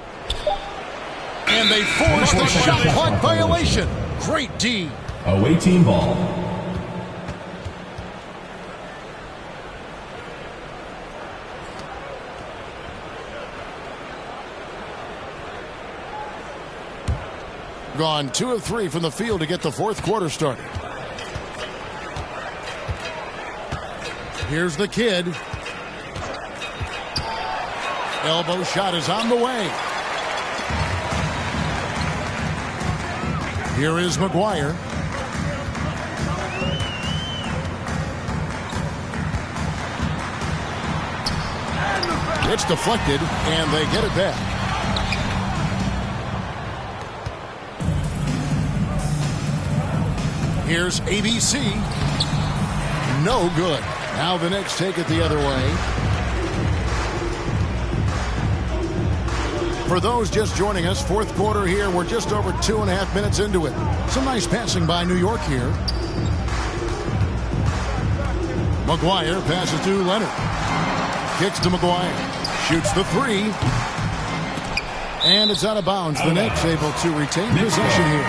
And they force the shot clock violation. Great D. Away team ball. Gone 2 of 3 from the field to get the fourth quarter started. Here's the kid. Elbow shot is on the way. Here is McGuire. It's deflected, and they get it back. Here's ABC. No good. Now the Knicks take it the other way. For those just joining us, fourth quarter here. We're just over 2.5 minutes into it. Some nice passing by New York here. McGuire passes to Leonard. Kicks to McGuire. Shoots the 3. And it's out of bounds. The Knicks able to retain possession here.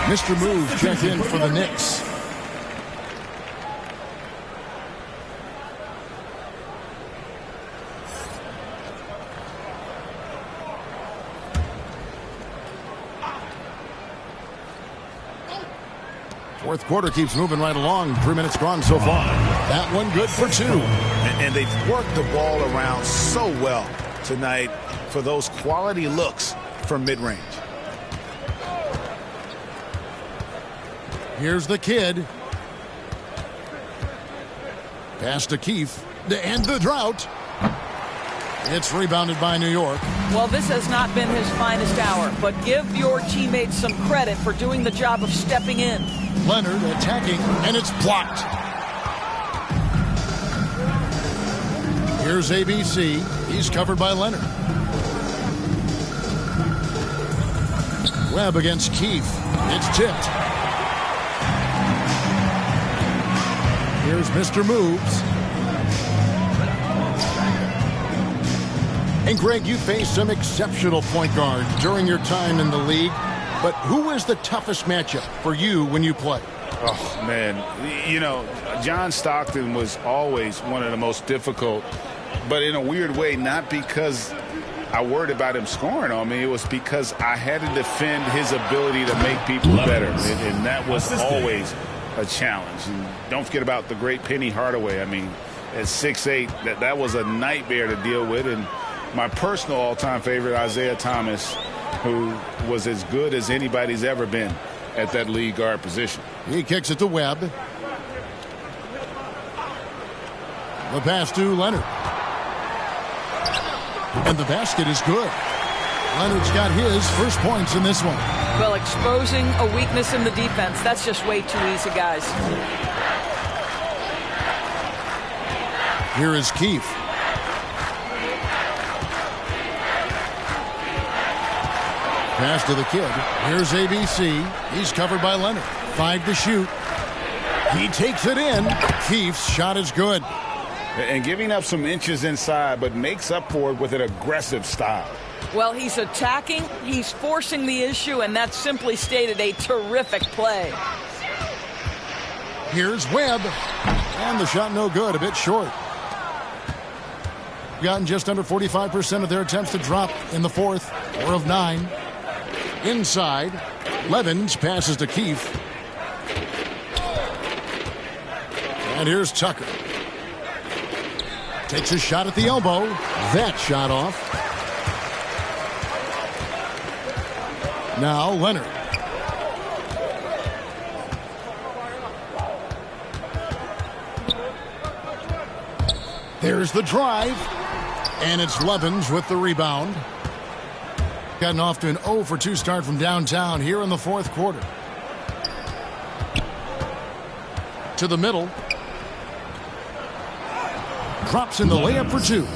Mr. Move checked in for the Knicks. Fourth quarter keeps moving right along. 3 minutes gone so far. That one good for 2. And they've worked the ball around so well. tonight for those quality looks from mid-range. Here's the kid. Pass to Keefe to end the drought. It's rebounded by New York. Well, this has not been his finest hour, but give your teammates some credit for doing the job of stepping in. Leonard attacking, and it's blocked. Here's ABC. He's covered by Leonard. Webb against Keefe. It's tipped. Here's Mr. Moves. And Greg, you faced some exceptional point guards during your time in the league, but who is the toughest matchup for you when you play? Oh, man, you know, John Stockton was always one of the most difficult, but in a weird way, not because I worried about him scoring on me. It was because I had to defend his ability to make people better, and that was always a challenge. And don't forget about the great Penny Hardaway. I mean, at 6'8", that was a nightmare to deal with. And my personal all-time favorite, Isaiah Thomas, who was as good as anybody's ever been at that lead guard position. He kicks it to Webb. The pass to Leonard. And the basket is good. Leonard's got his first points in this one. Well, exposing a weakness in the defense, that's just way too easy, guys. Here is Keefe. Pass to the kid. Here's ABC. He's covered by Leonard. 5 to shoot. He takes it in. Keefe's shot is good. And giving up some inches inside, but makes up for it with an aggressive style. Well, he's attacking, he's forcing the issue, and that's simply stated a terrific play. Here's Webb. And the shot no good, a bit short. Gotten just under 45% of their attempts to drop in the fourth. 4 of 9. Inside, Levens passes to Keefe. And here's Tucker. Takes a shot at the elbow. That shot off. Now Leonard. There's the drive. And it's Levens with the rebound. Gotten off to an 0 for 2 start from downtown here in the fourth quarter. To the middle. Drops in the layup for 2.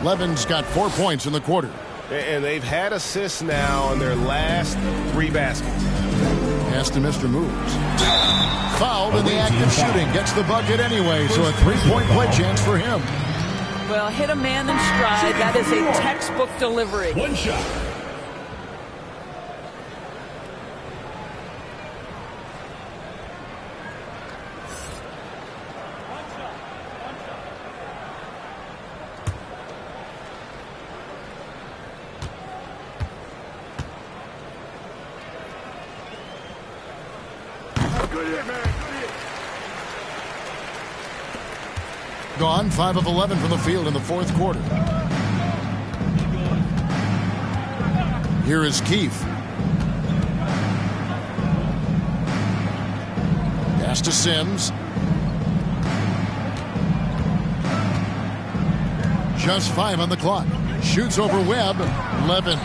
Levens got 4 points in the quarter. And they've had assists now on their last 3 baskets. Pass to Mr. Moves. Fouled in the act of shooting. Gets the bucket anyway, so a 3-point play chance for him. Well, hit a man in stride. That is a textbook delivery. One shot. Gone 5 of 11 from the field in the fourth quarter. Here is Keefe. Pass to Sims. Just 5 on the clock. Shoots over Webb. Levens.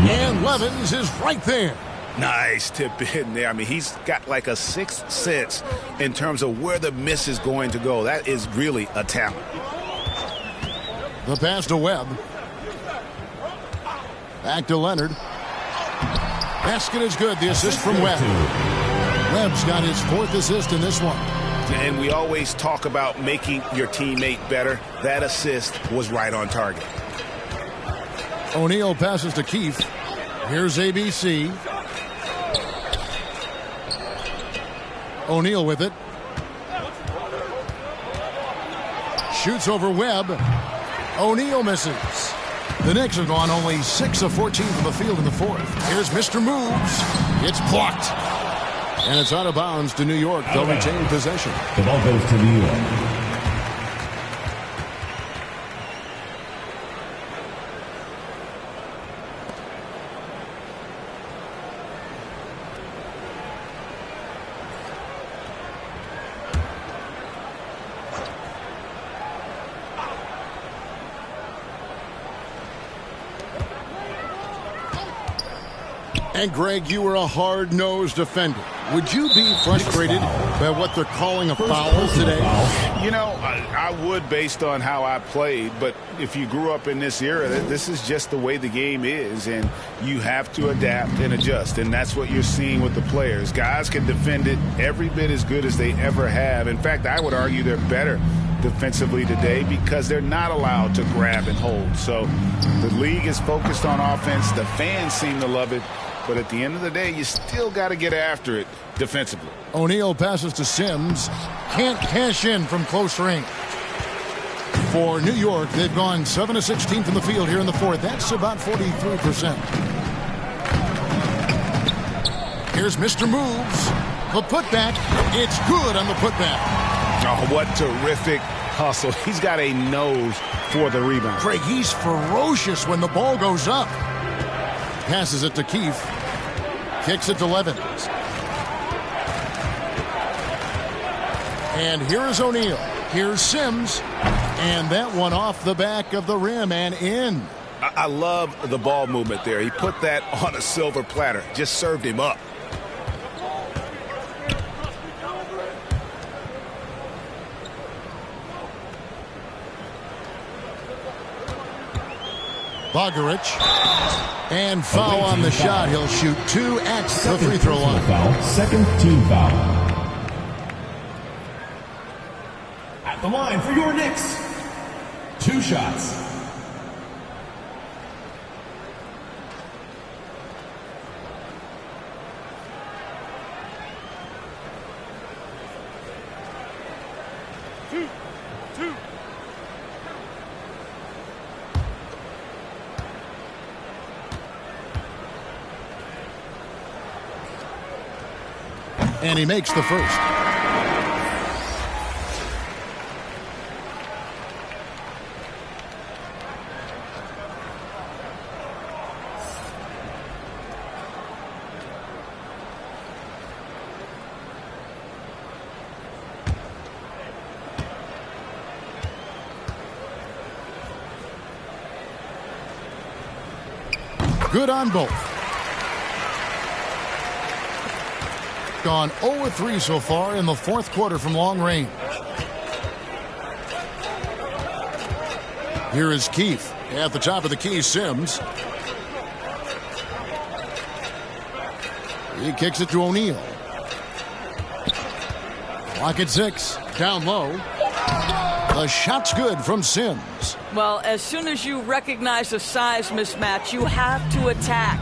And Levens is right there. Nice tip in there. I mean, he's got like a sixth sense in terms of where the miss is going to go. That is really a talent. The pass to Webb. Back to Leonard. Basket is good. The assist from Webb. Webb's got his 4th assist in this one. And we always talk about making your teammate better. That assist was right on target. O'Neal passes to Keefe. Here's ABC. O'Neal with it. Shoots over Webb. O'Neal misses. The Knicks have gone only 6 of 14 from the field in the fourth. Here's Mr. Moves. It's blocked. And it's out of bounds to New York. They'll retain possession. The ball goes to New York. And, Greg, you were a hard-nosed defender. Would you be frustrated by what they're calling a foul today? You know, I would based on how I played, but if you grew up in this era, this is just the way the game is, and you have to adapt and adjust, and that's what you're seeing with the players. Guys can defend it every bit as good as they ever have. In fact, I would argue they're better defensively today because they're not allowed to grab and hold. So the league is focused on offense. The fans seem to love it. But at the end of the day, you still got to get after it defensively. O'Neal passes to Sims. Can't cash in from close range. For New York, they've gone 7 of 16 from the field here in the fourth. That's about 43%. Here's Mr. Moves. The putback. It's good on the putback. Oh, what terrific hustle. He's got a nose for the rebound. Craig, he's ferocious when the ball goes up. Passes it to Keefe. Kicks it to Levins. And here's O'Neal. Here's Sims. And that one off the back of the rim and in. I love the ball movement there. He put that on a silver platter. Just served him up. Bogaric. And foul on the shot. He'll shoot 2 at the free throw line. Foul. Second team foul. At the line for your Knicks. 2 shots. And he makes the first. Good on both. Gone 0-3 so far in the fourth quarter from long range. Here is Keefe at the top of the key. Sims. He kicks it to O'Neal. Clock at 6. Down low. The shot's good from Sims. Well, as soon as you recognize a size mismatch, you have to attack.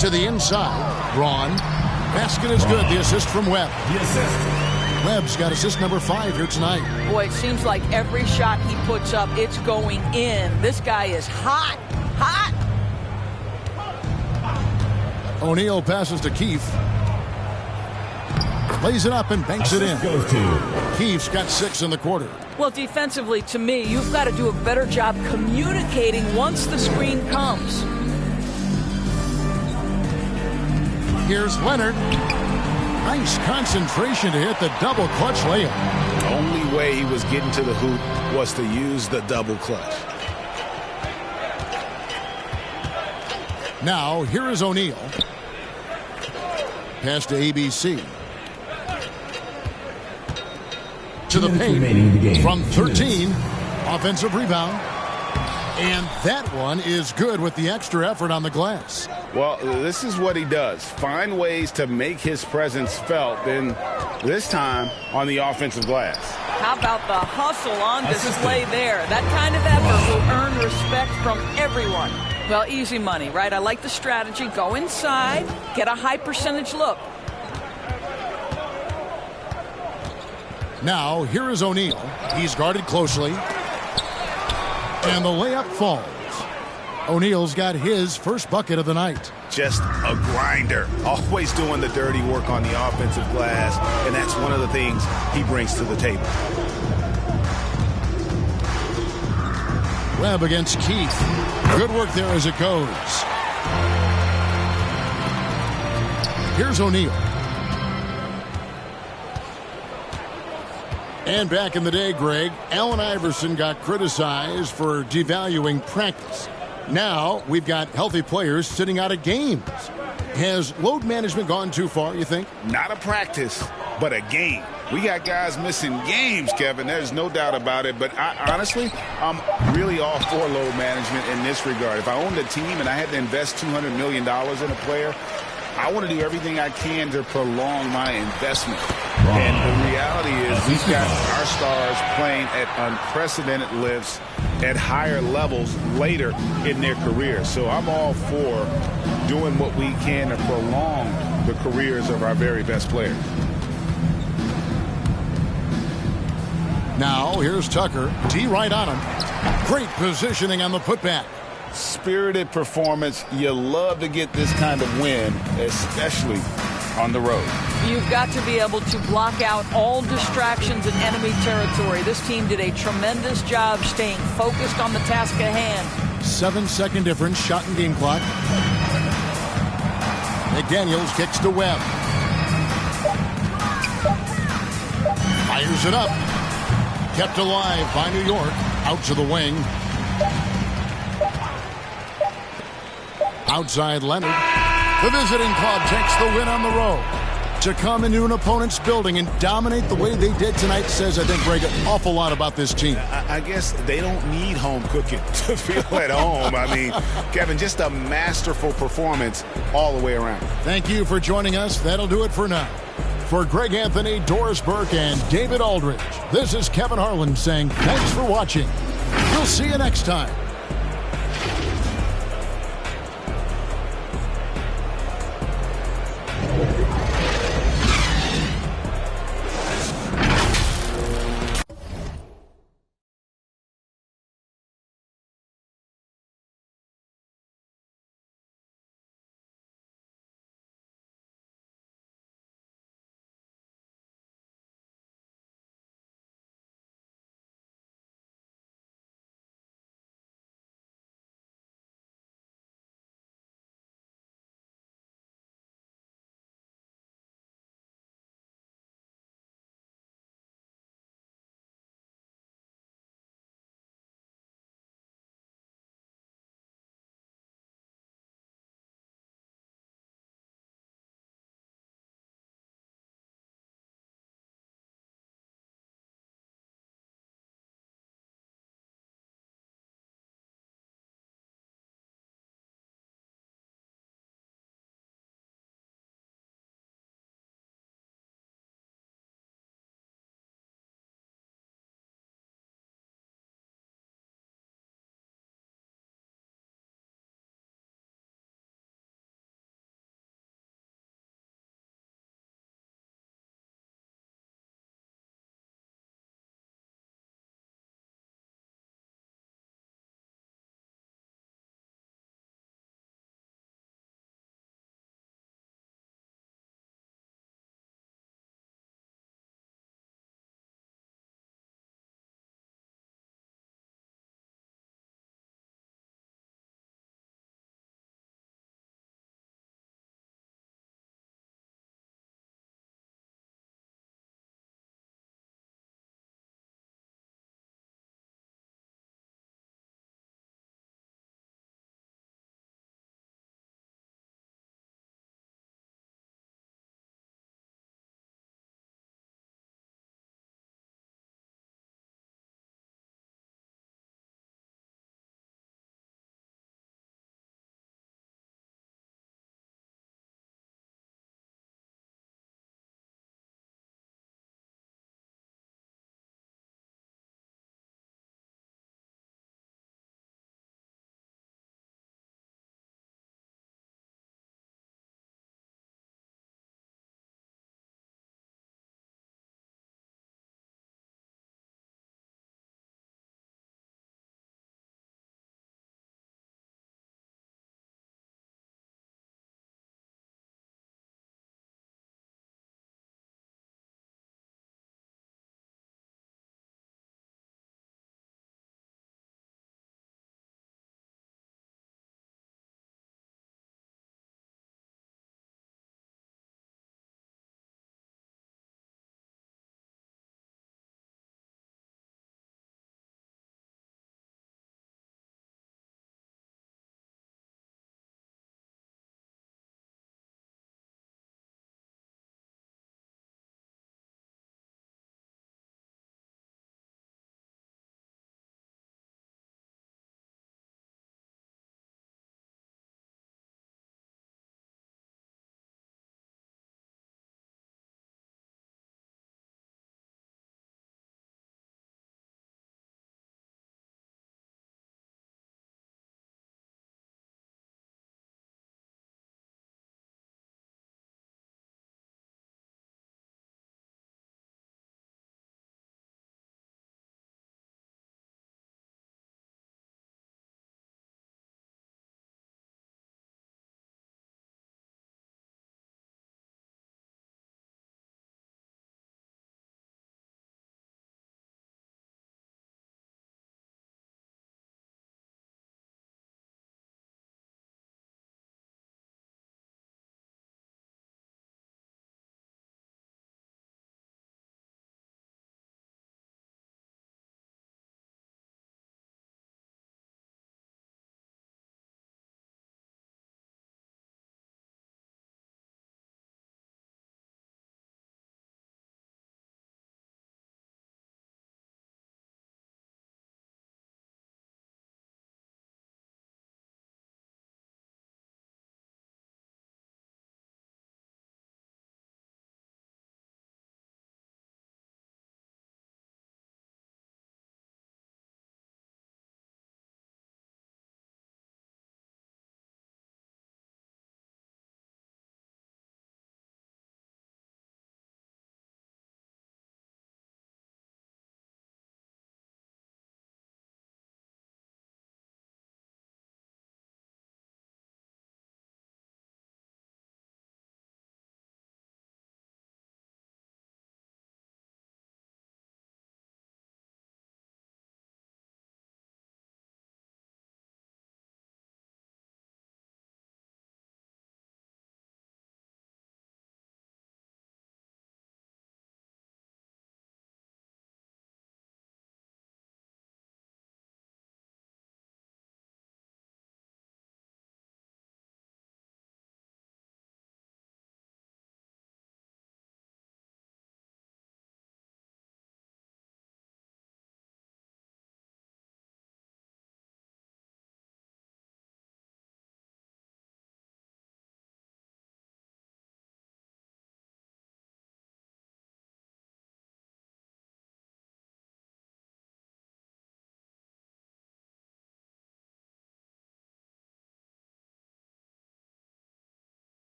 To the inside. Braun. Basket is good. The assist from Webb. The assist. Webb's got assist number 5 here tonight. Boy, it seems like every shot he puts up, it's going in. This guy is hot. Hot. O'Neal passes to Keefe. Lays it up and banks it in. Keefe's got 6 in the quarter. Well, defensively, to me, you've got to do a better job communicating once the screen comes. Here's Leonard. Nice concentration to hit the double clutch layup. The only way he was getting to the hoop was to use the double clutch. Now, here is O'Neal. Pass to ABC. To the paint from 13. Offensive rebound. And that one is good with the extra effort on the glass. Well, this is what he does. Find ways to make his presence felt, and this time on the offensive glass. How about the hustle on display there? That kind of effort will earn respect from everyone. Well, easy money, right? I like the strategy. Go inside, get a high percentage look. Now, here is O'Neal. He's guarded closely. And the layup falls. O'Neal's got his first bucket of the night. Just a grinder. Always doing the dirty work on the offensive glass, and that's one of the things he brings to the table. Webb against Keith. Good work there as it goes. Here's O'Neal. And back in the day, Greg, Allen Iverson got criticized for devaluing practice. Now we've got healthy players sitting out of games. Has load management gone too far, you think? Not a practice, but a game. We got guys missing games, Kevin. There's no doubt about it. But honestly, I'm really all for load management in this regard. If I owned a team and I had to invest $200 million in a player, I want to do everything I can to prolong my investment. And the reality is we've got our stars playing at unprecedented lifts at higher levels later in their career. So I'm all for doing what we can to prolong the careers of our very best players. Now here's Tucker. D right on him. Great positioning on the putback. Spirited performance. You love to get this kind of win, especially on the road. You've got to be able to block out all distractions in enemy territory. This team did a tremendous job staying focused on the task at hand. 7-second difference, shot and game clock. McDaniels kicks to Webb. Fires it up. Kept alive by New York. Out to the wing. Outside Leonard. The visiting club takes the win on the road. To come into an opponent's building and dominate the way they did tonight says, I think, Greg, an awful lot about this team. I guess they don't need home cooking to feel at home. I mean, Kevin, just a masterful performance all the way around. Thank you for joining us. That'll do it for now. For Greg Anthony, Doris Burke, and David Aldridge, this is Kevin Harlan saying thanks for watching. We'll see you next time.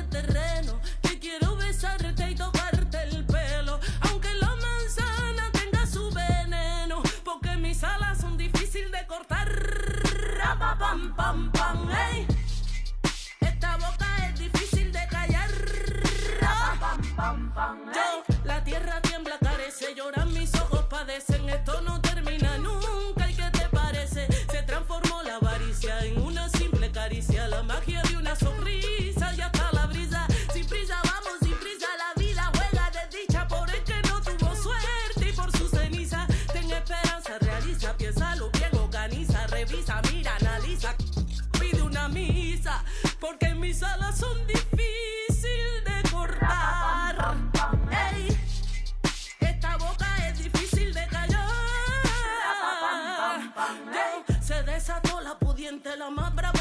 terreno, que quiero besarte y tocarte el pelo, aunque la manzana tenga su veneno, porque mis alas son difíciles de cortar. Pam, pam, pam, hey. Esta boca es difícil de callar. Pam, pam, pam, hey. Yo, la tierra tiembla, carece, lloran mis ojos, padecen, esto no termina nunca. ¿Y qué te parece? Se transformó la avaricia en una simple caricia, la magia de una sonrisa y hasta la brisa. Sin prisa vamos, sin prisa la vida juega de dicha por el que no tuvo suerte y por su ceniza. Ten esperanza, realiza, piénsalo bien, organiza, revisa, mira, analiza, pide una misa, porque mis alas son difíciles de cortar. Ey, esta boca es difícil de callar. Se desató la pudiente, la más brava